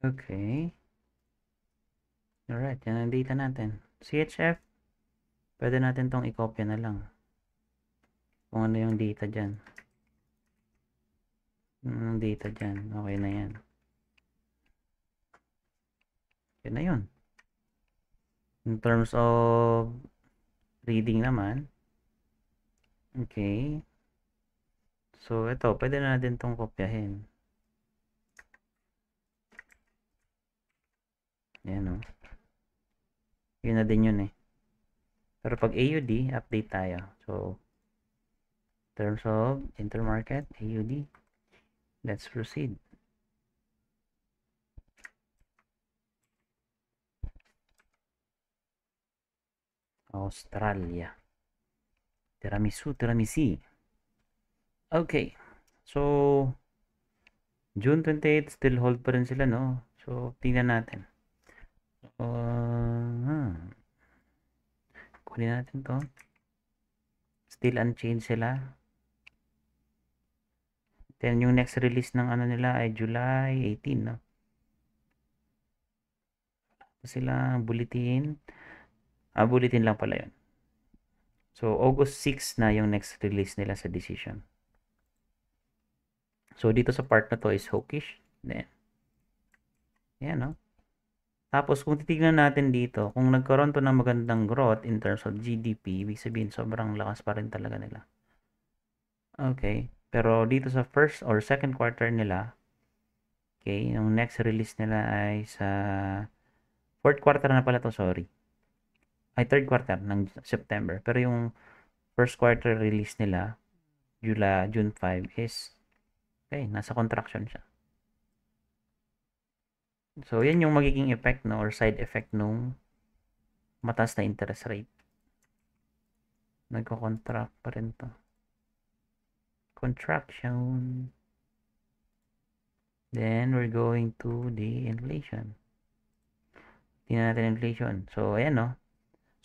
Okay. Alright, yan ang data natin. CHF, pwede natin tong i-copy na lang. Kung ano yung data dyan. Yung data dyan. Okay na yan. Yan na yun. In terms of reading naman, okay. So, ito, pwede na natin tong kopyahin. Ayan, o. Yun na din yun, eh. Pero pag AUD, update tayo. So, in terms of intermarket, AUD, let's proceed. Australia. Tiramisu. Okay. So, June 28, still hold pa rin sila, no? So, tingnan natin. Kunin natin to. Still unchanged sila. Then, yung next release ng ano nila ay July 18, no? Sila, bulletin. Bulletin lang pala yun. So, August 6 na yung next release nila sa decision. So, dito sa part na to is hawkish. Then, yan, no? Tapos, kung titignan natin dito, kung nagkaroon to ng magandang growth in terms of GDP, ibig sabihin, sobrang lakas pa rin talaga nila. Okay. Pero, dito sa first or second quarter nila, okay, yung next release nila ay sa fourth quarter na pala to, sorry. Ay, third quarter ng September. Pero yung first quarter release nila, June 5 is, okay, nasa contraction siya. So, yan yung magiging effect, no, or side effect nung mataas na interest rate. Nagko-contract pa rin to. Contraction. Then, we're going to the inflation. Tingnan natin inflation. So, ayan, no.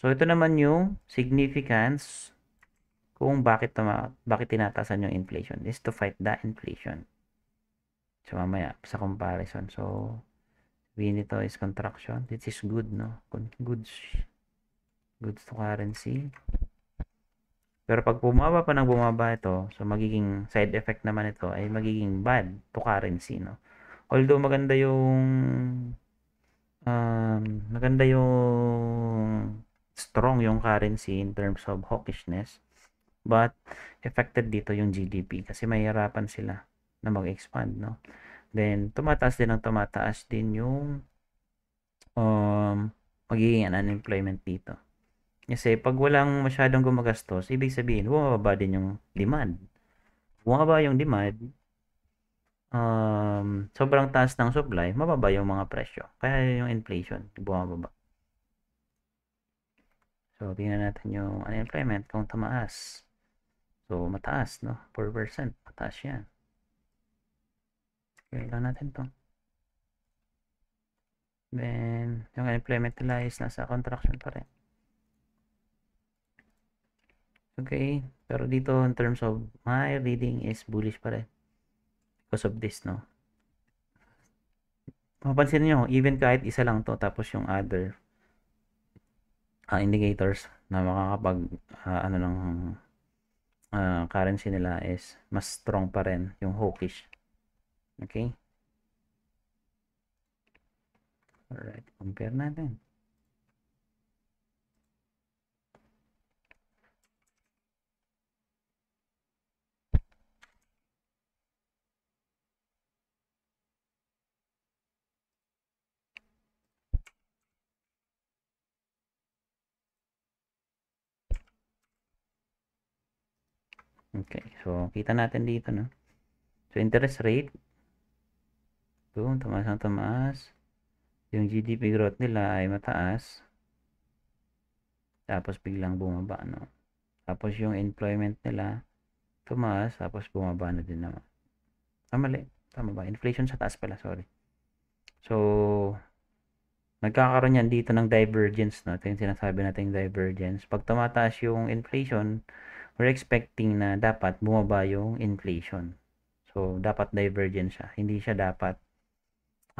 So, ito naman yung significance kung bakit tinatasan yung inflation. Is to fight the inflation. So, mamaya, sa comparison. So, sabihin nito is contraction. This is good, no? Goods to currency. Pero pag bumaba pa ng bumaba ito, so magiging side effect naman ito ay magiging bad to currency, no? Although maganda yung strong yung currency in terms of hawkishness, but affected dito yung GDP kasi mahihirapan sila na mag-expand, no? Then tumataas din yung magiging unemployment dito. Kasi pag walang masyadong gumagastos, ibig sabihin, bumababa din yung demand. Bumaba yung demand, sobrang taas ng supply, mababa yung mga presyo. Kaya yung inflation, bumababa. So, tingnan natin yung unemployment kung tumaas. So, mataas, no? 4%. Mataas yan. Okay lang natin to. Then, yung unemployment nila is nasa contraction pa rin. Okay, pero dito in terms of my reading is bullish pa rin because of this, no? Mapapansin nyo, even kahit isa lang to tapos yung other indicators na makakapag ano ng currency nila is mas strong pa rin yung hawkish. Okay? Alright, compare natin. Okay, so kita natin dito, no? So interest rate, boom, tumaas ang tumaas. Yung GDP growth nila ay mataas. Tapos biglang bumaba, no? Tapos yung employment nila tumaas, tapos bumaba na din naman. Mali. Tama ba? Inflation sa taas pala, sorry. So, nagkakaroon yan dito ng divergence, no? Ito yung sinasabi natin divergence. Pag tumataas yung inflation, we're expecting na dapat bumaba yung inflation. So, dapat divergence siya. Hindi siya dapat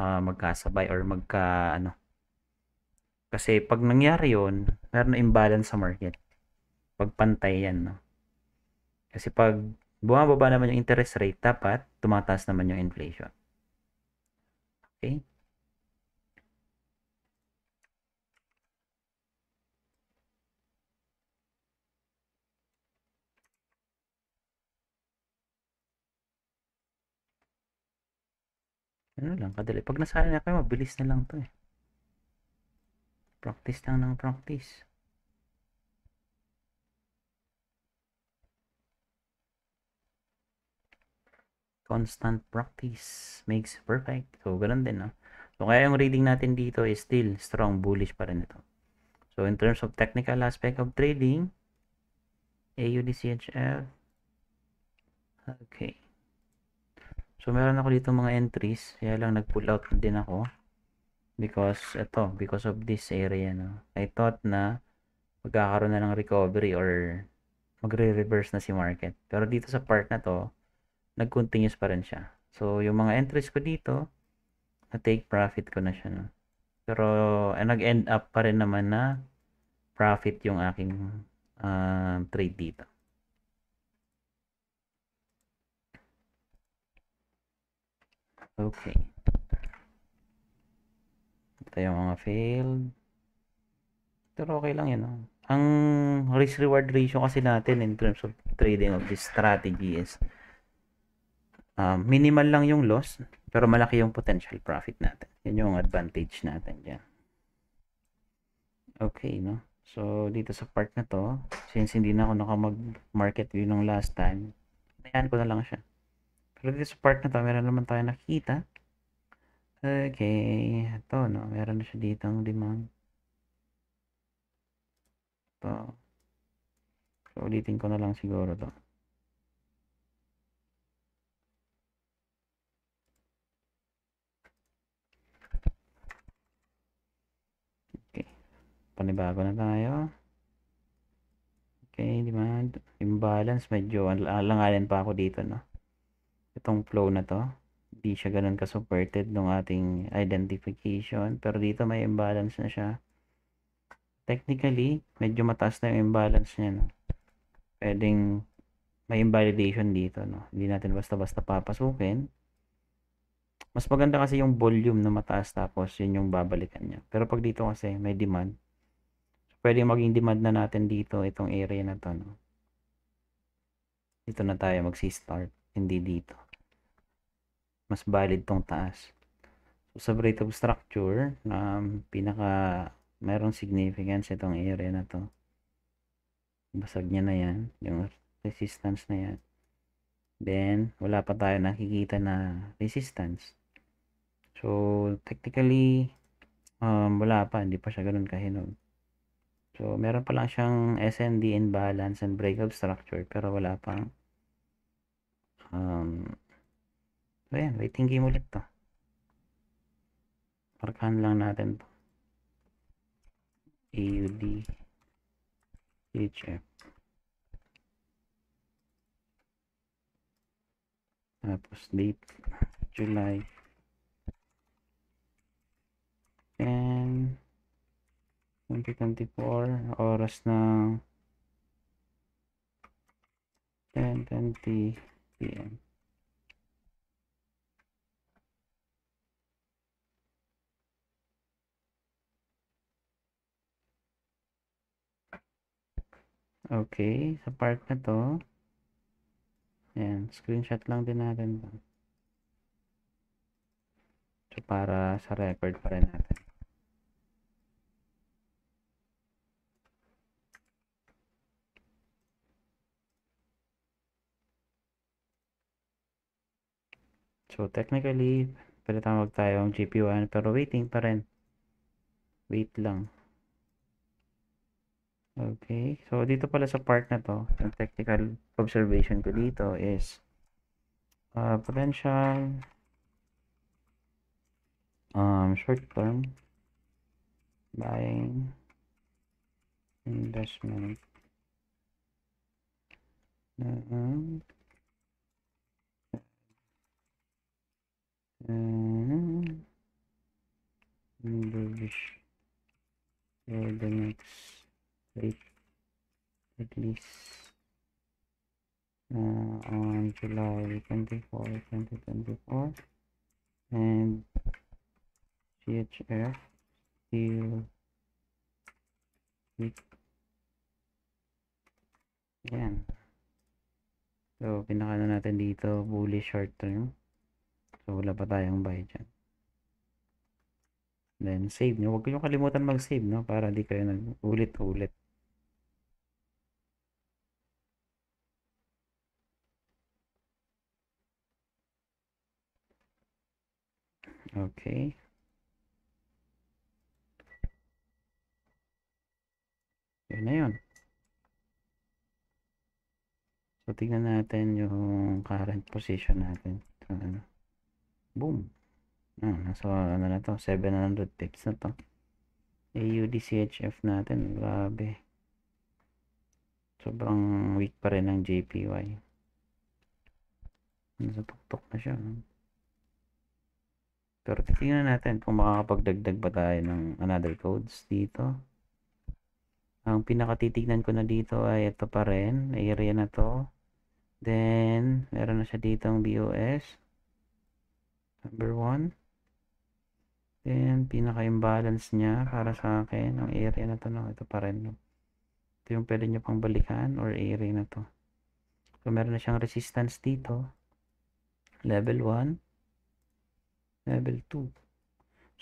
magkasabay or ano. Kasi pag nangyari yun, meron na imbalance sa market. Pag pantay yan, no? Kasi pag bumababa naman yung interest rate, dapat tumataas naman yung inflation. Okay? Ano lang, kadali. Pag nasanay na kayo, mabilis na lang to eh. Practice lang ng practice. Constant practice makes perfect. So, ganun din, no? So, kaya yung reading natin dito is still strong bullish pa rin ito. So, in terms of technical aspect of trading, AUDCHF. Okay. So, meron ako dito mga entries. Kaya lang nag-pull out din ako. Because of this area, no? I thought na magkakaroon na ng recovery or magre-reverse na si market. Pero dito sa part na to, nag-continuous pa rin siya. So, yung mga entries ko dito, na-take profit ko na siya, no? Pero, nag-end up pa rin naman na profit yung aking trade dito. Okay. Ito yung mga failed. Pero okay lang yun, no? Ang risk-reward ratio kasi natin in terms of trading of this strategy is minimal lang yung loss, pero malaki yung potential profit natin. Yun yung advantage natin dyan. Okay, no? So, dito sa part na to, since hindi na ako naka-market view nung last time, ayan ko na lang siya. Pero dito sa part na to, meron naman tayo nakikita Okay, ito, no? Meron na siya ditong demand. Ito. So, ulitin ko na lang siguro to. Okay. Panibago na tayo. Okay, demand. Imbalance. Medyo alangalan pa ako dito, no? Itong flow na to. Hindi siya ganun ka-supported ng ating identification. Pero dito may imbalance na siya. Technically, medyo mataas na yung imbalance niya, no? Pwedeng may invalidation dito, no? Hindi natin basta-basta papasukin. Mas maganda kasi yung volume na mataas tapos yun yung babalikan niya. Pero pag dito kasi may demand, pwedeng maging demand na natin dito itong area na to, no? Dito na tayo magsi-start, hindi dito. Mas valid tong taas. So, sa rate of structure, pinaka mayroong significance itong area na to. Basag niya na yan, yung resistance na yan. Then, wala pa tayo nakikita na resistance. So, technically, wala pa, hindi pa siya ganun kahinog. So, meron pa lang siyang SND imbalance and breakout structure, pero wala pang so yan, waiting game ulit to. Markahan lang natin to. AUD HF. Tapos date July 10 2024, oras ng 10:20 PM. Okay, sa part na to, yan, screenshot lang din natin to. So, para sa record pa rin natin. So, technically, pwede tawag tayo ang GP1, pero waiting pa rin. Wait lang. Okay, so dito pala sa part na to, yung technical observation ko dito is potential short term buying investment bullish for the next at least on July 24, 2024, and CHF still weak. Yan. So, pinaka na natin dito, bullish short term. So, wala pa tayong buy dyan. Then, save nyo. Huwag kayong kalimutan mag-save, no? Para di kayo nag-ulit-ulit. Okay. Yun na yun. So, tingnan natin yung current position natin. So, ano? Boom. Nasa ano na to? 700 pips na to. AUD CHF natin. Grabe. Sobrang weak pa rin ng JPY. Nasa tuktok na siya. Pero titingnan natin kung makakapagdagdag ba tayo ng another codes dito. Ang pinakatitignan ko na dito ay ito pa rin. Area na to. Then, meron na siya dito ang BOS. Number 1. Then, pinaka-imbalance niya para sa akin. Ang area na to, no? Ito pa rin, no? Ito yung pwede nyo pang balikan or area na to. So, meron na siyang resistance dito. Level 1. Level 2.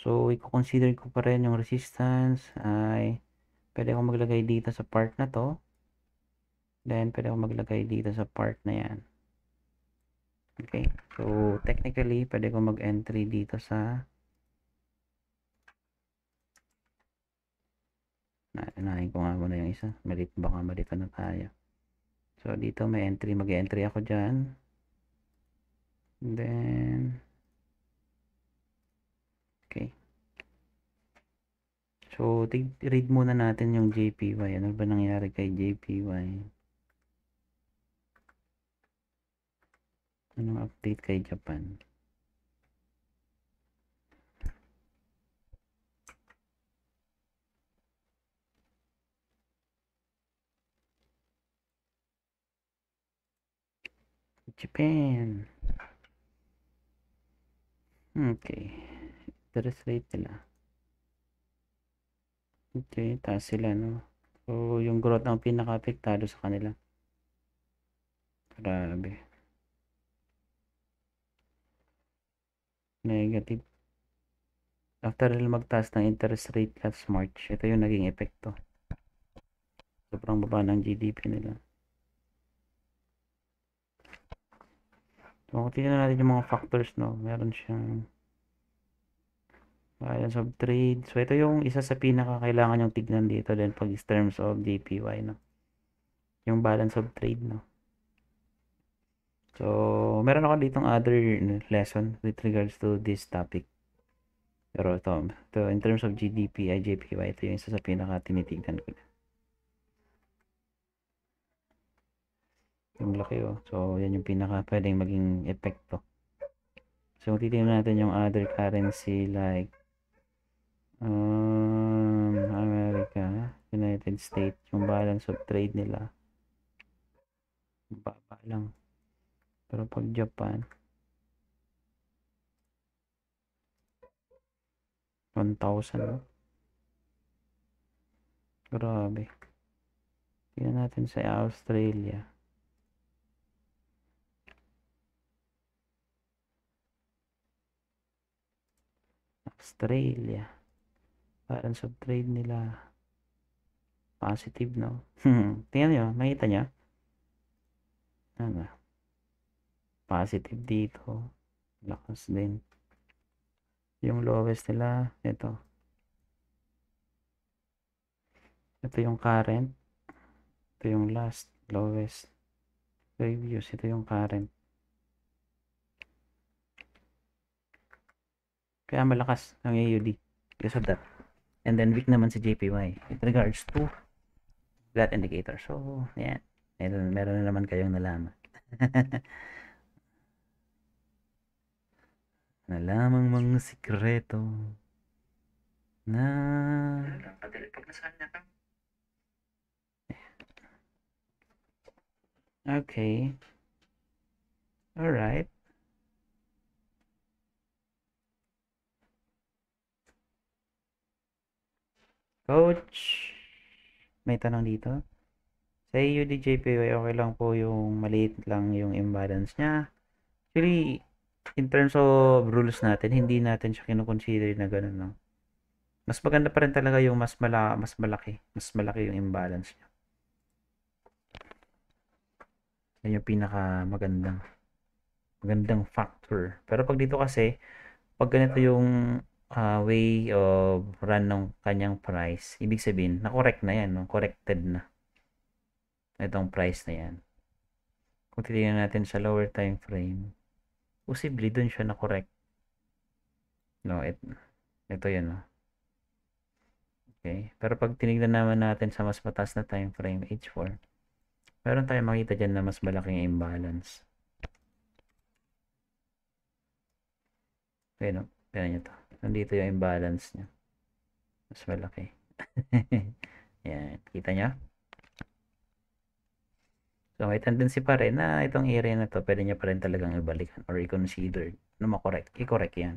So, i-consider ko pa rin yung resistance ay pwede akong maglagay dito sa part na to. Then, pwede akong maglagay dito sa part na yan. Okay. So, technically, pwede akong mag-entry dito sa Unahin ko nga muna yung isa. Baka malito na tayo. So, dito may entry. Mag-entry ako dyan. And then, okay. So, read muna natin yung JPY. Ano ba nangyari kay JPY? Anong update kay Japan? Japan. Okay. Interest rate nila. Okay, taas sila, no? So, yung growth ang pinaka-apektado sa kanila. Grabe. Negative. After nila magtaas ng interest rate last March, ito yung naging epekto. Sobrang baba ng GDP nila. So, kung tingnan natin yung mga factors, no? Meron siyang balance of trade. So, ito yung isa sa pinaka-kailangan yung tignan dito din pag in terms of JPY, no? Yung balance of trade, no? So, meron ako ditong other lesson with regards to this topic. Pero ito in terms of GDP, JPY, ito yung isa sa pinaka-tinitignan ko. Yung laki, oh. So, yan yung pinaka pwedeng maging epekto. So, kung titignan natin yung other currency like America, United States, yung balance of trade nila baba lang. Pero pag Japan 1,000, no? Grabe. Tingnan natin sa Australia. Balance of trade nila positive, no? Tingnan nyo, makita nyo? Ano? Positive dito. Lakas din. Yung lowest nila, ito yung current. Ito yung lowest. Reviews, ito yung current. Kaya malakas ang AUD because of that. And then weak naman si JPY with regards to that indicator. So, yan. Meron na naman kayong nalaman. Nalamang mga sikreto na okay. Alright. Coach, may tanong dito. Sa AUD JPY, okay lang po yung maliit lang yung imbalance niya. Actually, in terms of rules natin, hindi natin siya kinukonsider na ganun, no? Mas maganda pa rin talaga yung mas malaki. Mas malaki yung imbalance niya. Yan yung pinaka magandang factor. Pero pag dito kasi, pag ganito yung way of run ng kanyang price, ibig sabihin, na-correct na yan, no? Corrected na. Itong price na yan. Kung titingnan natin sa lower time frame, posibly dun siya na-correct. No, ito yan, no? Okay. Pero pag tinignan naman natin sa mas mataas na time frame, H4, meron tayong makita dyan na mas malaking imbalance. Okay, no? Tignan nyo to. Nandito yung imbalance niya. Mas malaki. Yan. Kita nyo? So, may tendency pa rin na itong area na to, pwede nyo pa rin talagang ibalikan or i-consider na makorek. I-correct yan.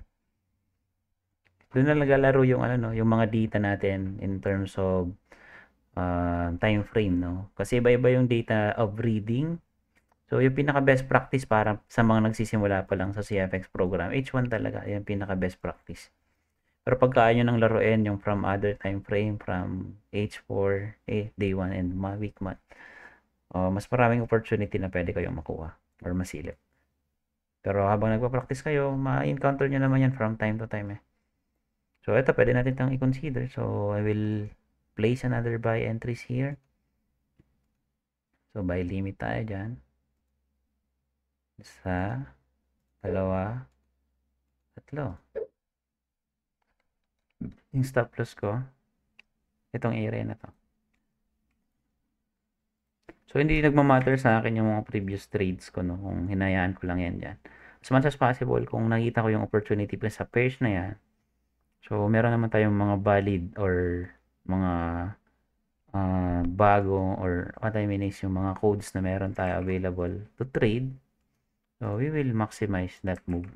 Doon na naglalaro yung ano, no, yung mga data natin in terms of time frame, no? Kasi iba-iba yung data of reading. So, yung pinaka best practice para sa mga nagsisimula pa lang sa CFX program, H1 talaga, yung pinaka best practice. Pero pagka nyo nang laruin yung from other time frame, from H4, day 1 and week month, mas maraming opportunity na pwede kayong makuha or masilip. Pero habang nagpa-practice kayo, ma-encounter nyo naman yan from time to time, eh. So, ito pwede natin itong i-consider. So, I will place another buy entries here. So, buy limit tayo dyan. Isa, dalawa, tatlo. Yung stop loss ko, itong area na to. So, hindi nagmamatter sa akin yung mga previous trades ko, no? Kung hinayaan ko lang yan dyan. As much as possible, kung nakita ko yung opportunity pa sa pairs na yan, so, meron naman tayong mga valid or mga bago or what I mean is yung mga codes na meron tayo available to trade. So, we will maximize that move.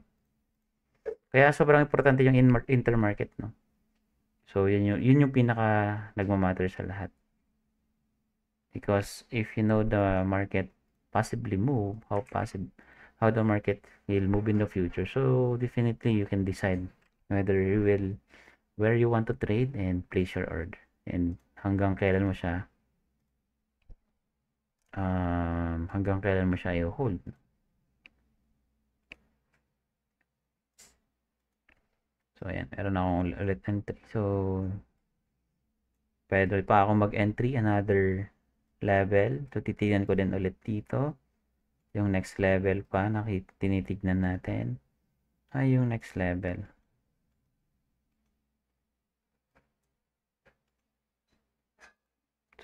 Kaya sobrang importante yung intermarket, no? So, yun yung pinaka nagmamatter sa lahat. Because if you know the market possibly move, how the market will move in the future, so definitely you can decide whether where you want to trade and place your order. And hanggang kailan mo siya i-hold. So, ayan. Meron akong ulit entry. So, pwede pa ako mag-entry another level. So, titignan ko din ulit dito. Yung next level pa na tinitignan natin ay yung next level.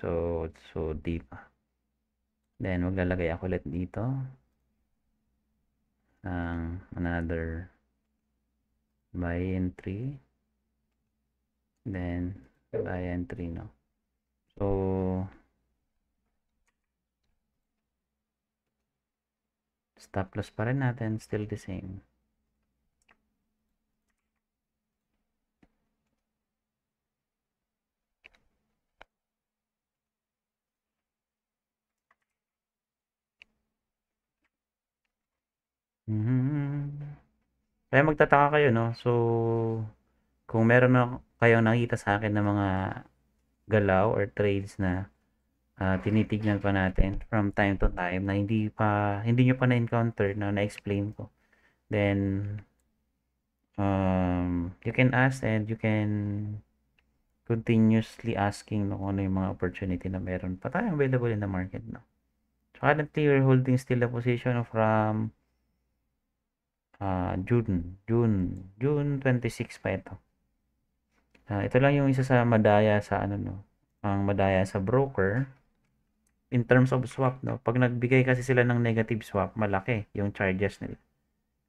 So deep. Then, maglalagay ako ulit dito ng another buy entry. Then, buy entry, no? So, stop loss pa rin natin, still the same. Kaya magtataka kayo, no? So, kung meron na kayong nakita sa akin ng mga galaw or trades na tinitignan pa natin from time to time na hindi nyo pa na-encounter na na-explain ko, then you can ask and you can continuously asking no, kung ano yung mga opportunity na meron pa tayo available in the market, no? So currently we're holding still a position from June 26 pa ito. Ito lang yung isa sa madaya sa ano, no, ang madaya sa broker in terms of swap, no. Pag nagbigay kasi sila ng negative swap, malaki yung charges nila.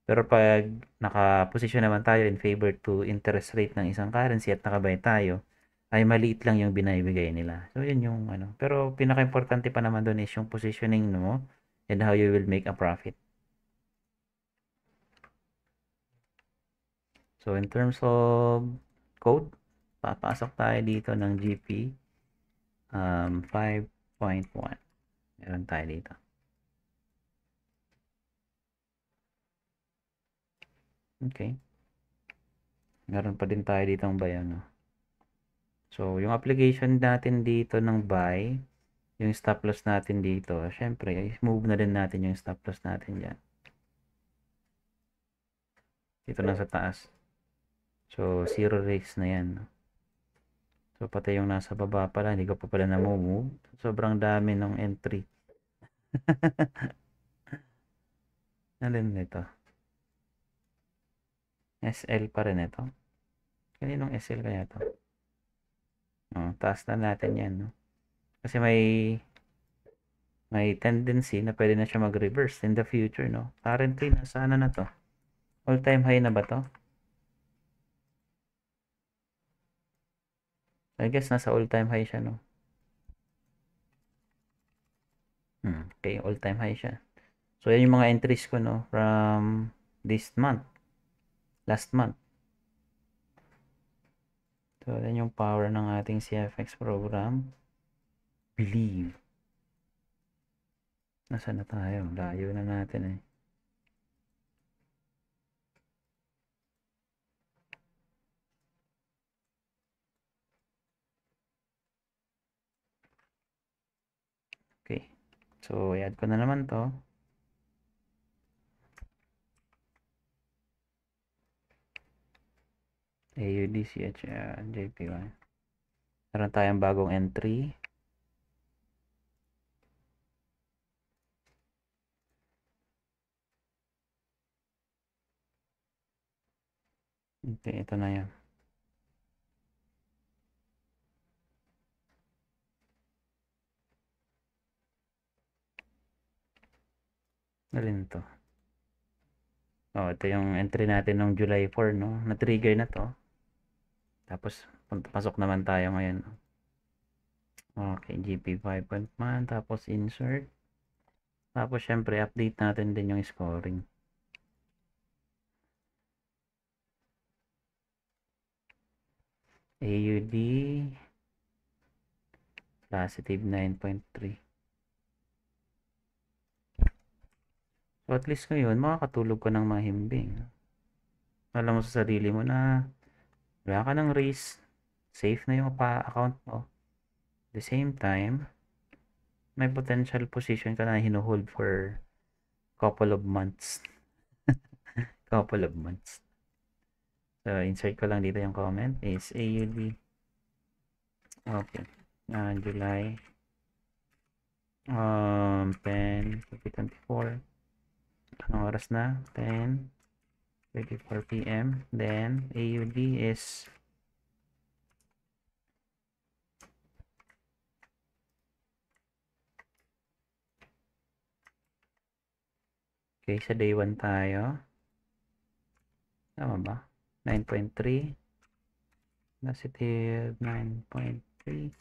Pero pag naka-position naman tayo in favor to interest rate ng isang currency at nakabay tayo, ay maliit lang yung binibigay nila. So, yun yung ano. Pero pinaka-importante pa naman doon is yung positioning mo and how you will make a profit. So, in terms of code, papasok tayo dito ng GP 5.1. Meron tayo dito. Okay. Meron pa din tayo dito ang buy, ano. So, yung application natin dito ng buy, yung stop loss natin dito, syempre, move na din natin yung stop loss natin dyan. Dito na sa taas. So, zero risk na yan. So, pati yung nasa baba pala, hindi ko pa pala na-move. Sobrang dami ng entry. Alin nito? SL pa rin ito. Kaninong SL kaya to? Oh, taas na natin yan, no? Kasi may tendency na pwede na siya mag-reverse in the future, no? Currently, nasa ano na to? All-time high na ba to? I guess nasa all-time high siya, no? Okay, all-time high siya. So, yan yung mga entries ko, no? From this month. Last month. So, yan yung power ng ating CFX program. Believe. Nasaan na tayo? Layo na natin eh. Okay. So, i-add ko na naman to. AUD, CHR, JPY. Meron tayong bagong entry. Okay, ito na yan. Alin to? Oh, ito yung entry natin ng July 4, no? Na-trigger na to. Tapos, pasok naman tayo ngayon. Okay, GP 5.1. Tapos, insert. Tapos, syempre, update natin din yung scoring. AUD positive 9.3. So, at least ngayon, makakatulog ka ng mahimbing. Alam mo sa sarili mo na wala ka ng risk. Safe na yung account mo. At the same time, may potential position ka na hinuhold for couple of months. Couple of months. So, insert ko lang dito yung comment is AUD. Okay. July 10, 2024. Anong oras na? 10:34 p.m. Then, AUD is okay, sa day 1 tayo. Tama ba? 9.3. Positive 9.3.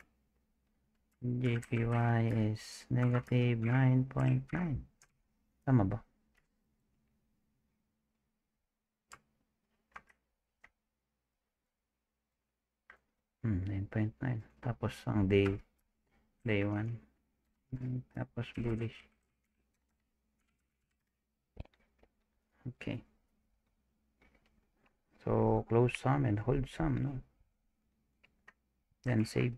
JPY is negative 9.9. Tama ba? Hmm, 9.9. Tapos ang day 1. Tapos bullish. Okay. So, close some and hold some, no? Then save.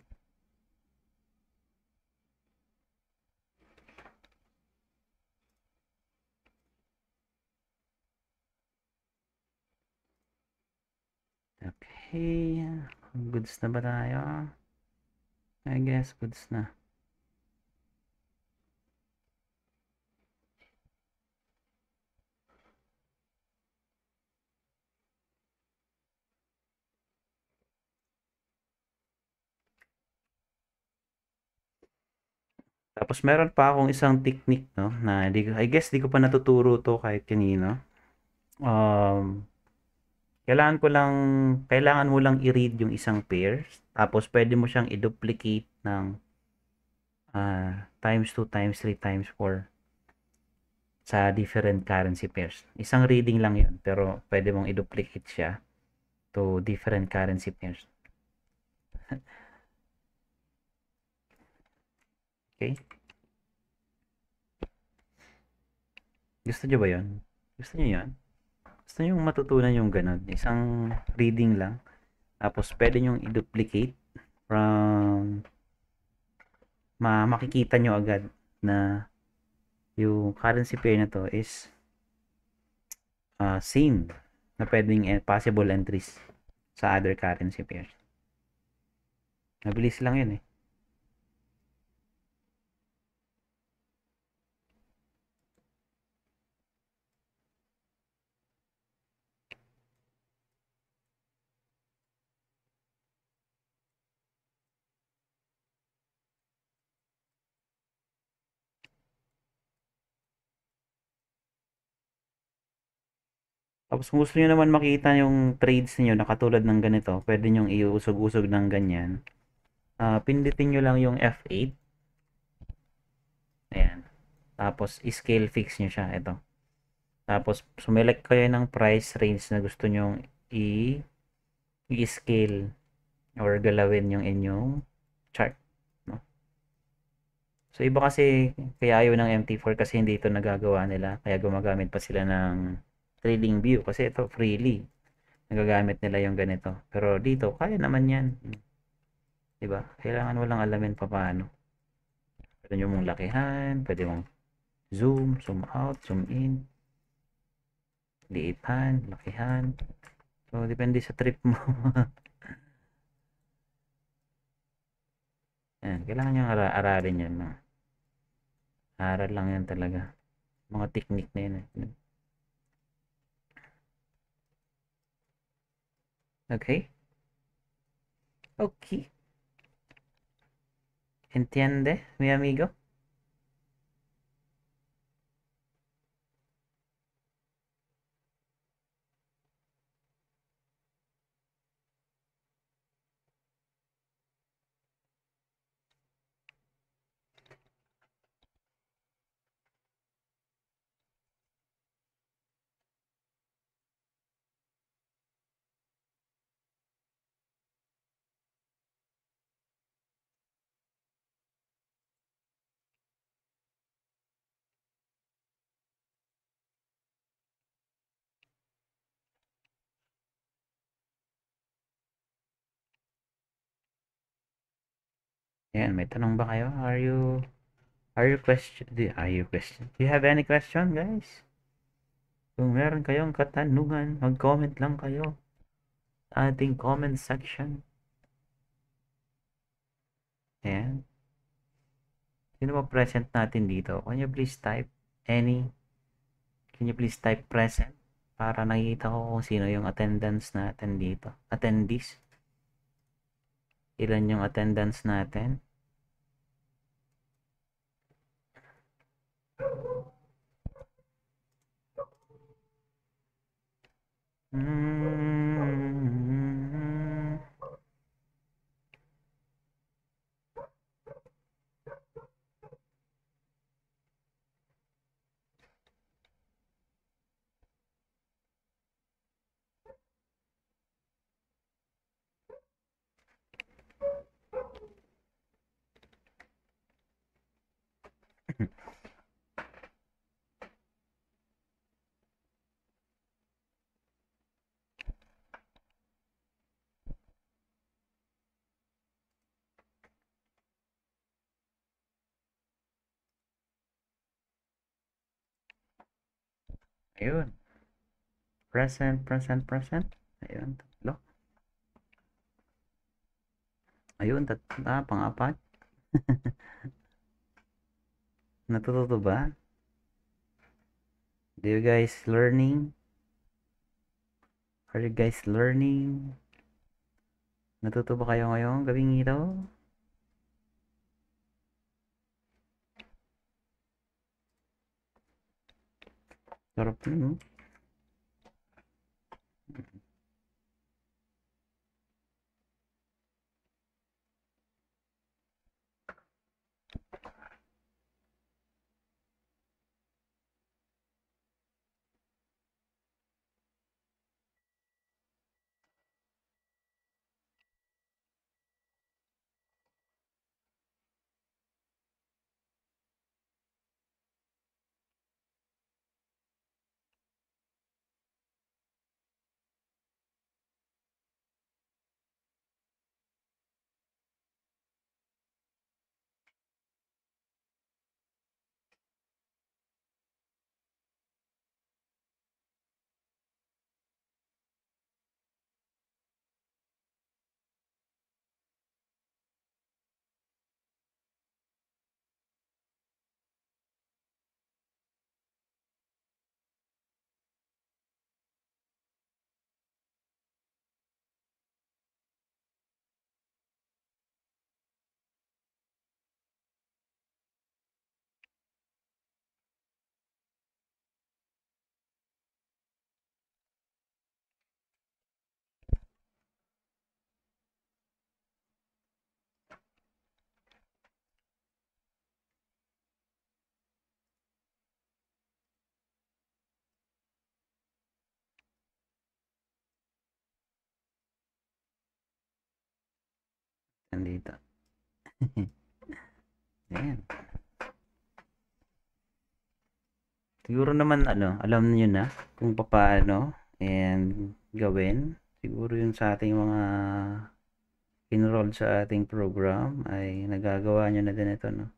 Okay. Goods na ba tayo? I guess goods na. Tapos meron pa akong isang technique, no, na I guess di ko pa natuturo to kahit kanino. Kailangan mo lang i-read yung isang pair, tapos pwede mo siyang i-duplicate ng times 2, times 3, times 4 sa different currency pairs. Isang reading lang yun, pero pwede mong i-duplicate siya to different currency pairs. Okay? Gusto nyo ba yun? Gusto nyo yun? Gusto nyo matutunan yung ganun? Isang reading lang. Tapos, pwede nyo i-duplicate from makikita nyo agad na yung currency pair na to is same na pwedeng possible entries sa other currency pairs. Mabilis lang yun eh. Tapos kung gusto nyo naman makita yung trades niyo na katulad ng ganito, pwede nyo iusog-usog ng ganyan. Pindutin nyo lang yung F8. Ayan. Tapos scale fix nyo siya. Ito. Tapos sumelect kayo ng price range na gusto nyo i-scale or galawin yung inyong chart. No? So iba kasi kaya ayaw ng MT4 kasi hindi ito nagagawa nila. Kaya gumagamit pa sila ng trading view kasi ito freely nagagamit nila yung ganito. Pero dito, kaya naman yan. Diba? Kailangan mo lang alamin pa paano. Pwede nyo mong lakihan, pwede mong zoom, zoom out, zoom in, liitan, lakihan. So, depende sa trip mo. Yan, kailangan nyo aralin yan. Aral lang yan talaga. Mga technique na yun. Okay? Okay. ¿Entiende, mi amigo? Yan, may tanong ba kayo? Do you have any question, guys? Kung meron kayong katanungan, mag-comment lang kayo sa ating comment section. Ayan. Sino ba present natin dito? Can you please type present? Para nakikita ko kung sino yung attendance natin dito. Attendees. Ilan yung attendance natin? Ayun. Present. Ayun, tatlo. Ayun, pang-apat. Natututo ba? Do you guys learning? Are you guys learning? Natuto ba kayo ngayong gabing ito? Sarap na, no? Nandito. Ayan. Siguro naman alam niyo na kung paano and gawin. Siguro yun sa ating mga enrolled sa ating program ay nagagawa niyo na din ito, no?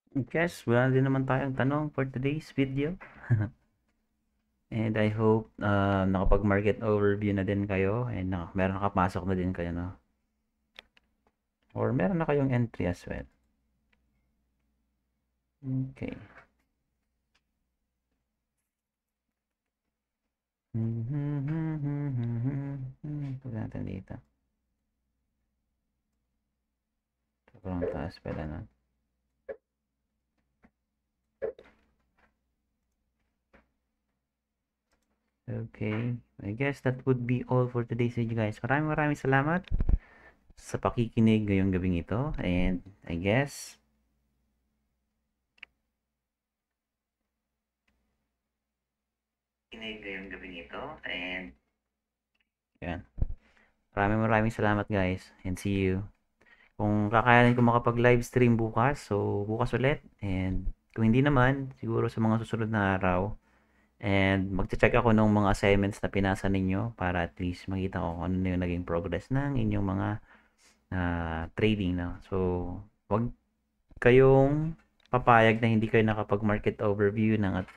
Guys, wala din naman tayong tanong for today's video. And I hope nakapag-market overview na din kayo and meron nakapasok na din kayo, no? Or meron na kayong entry as well. Okay. Ito natin dito. Sobrang taas pala na. Okay. I guess that would be all for today's video, guys. Maraming salamat sa pakikinig ngayong gabing ito. And I guess ngayong gabing ito. And yan. Maraming salamat, guys. And see you. Kung kakayanin ko makapag live stream bukas, so bukas ulit. And kung hindi naman, siguro sa mga susunod na araw. And magche-check ako ng mga assignments na pinasa ninyo para at least makita ko kung ano na yung naging progress ng inyong mga trading na. So, wag kayong papayag na hindi kayo nakapag-market overview ng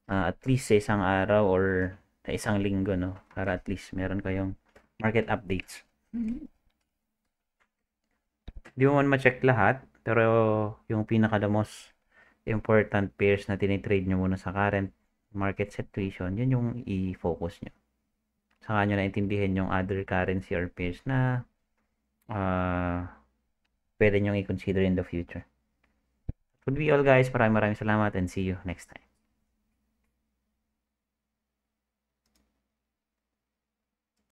at least sa isang araw or sa isang linggo, no? Para at least meron kayong market updates. Hindi mo man ma-check lahat, pero yung pinaka the most important pairs na tinitrade nyo muna sa current market situation, yun yung i-focus nyo. Saka nyo naintindihan yung other currency or pairs na pwede nyo i-consider in the future. That would be all, guys. Maraming salamat and see you next time.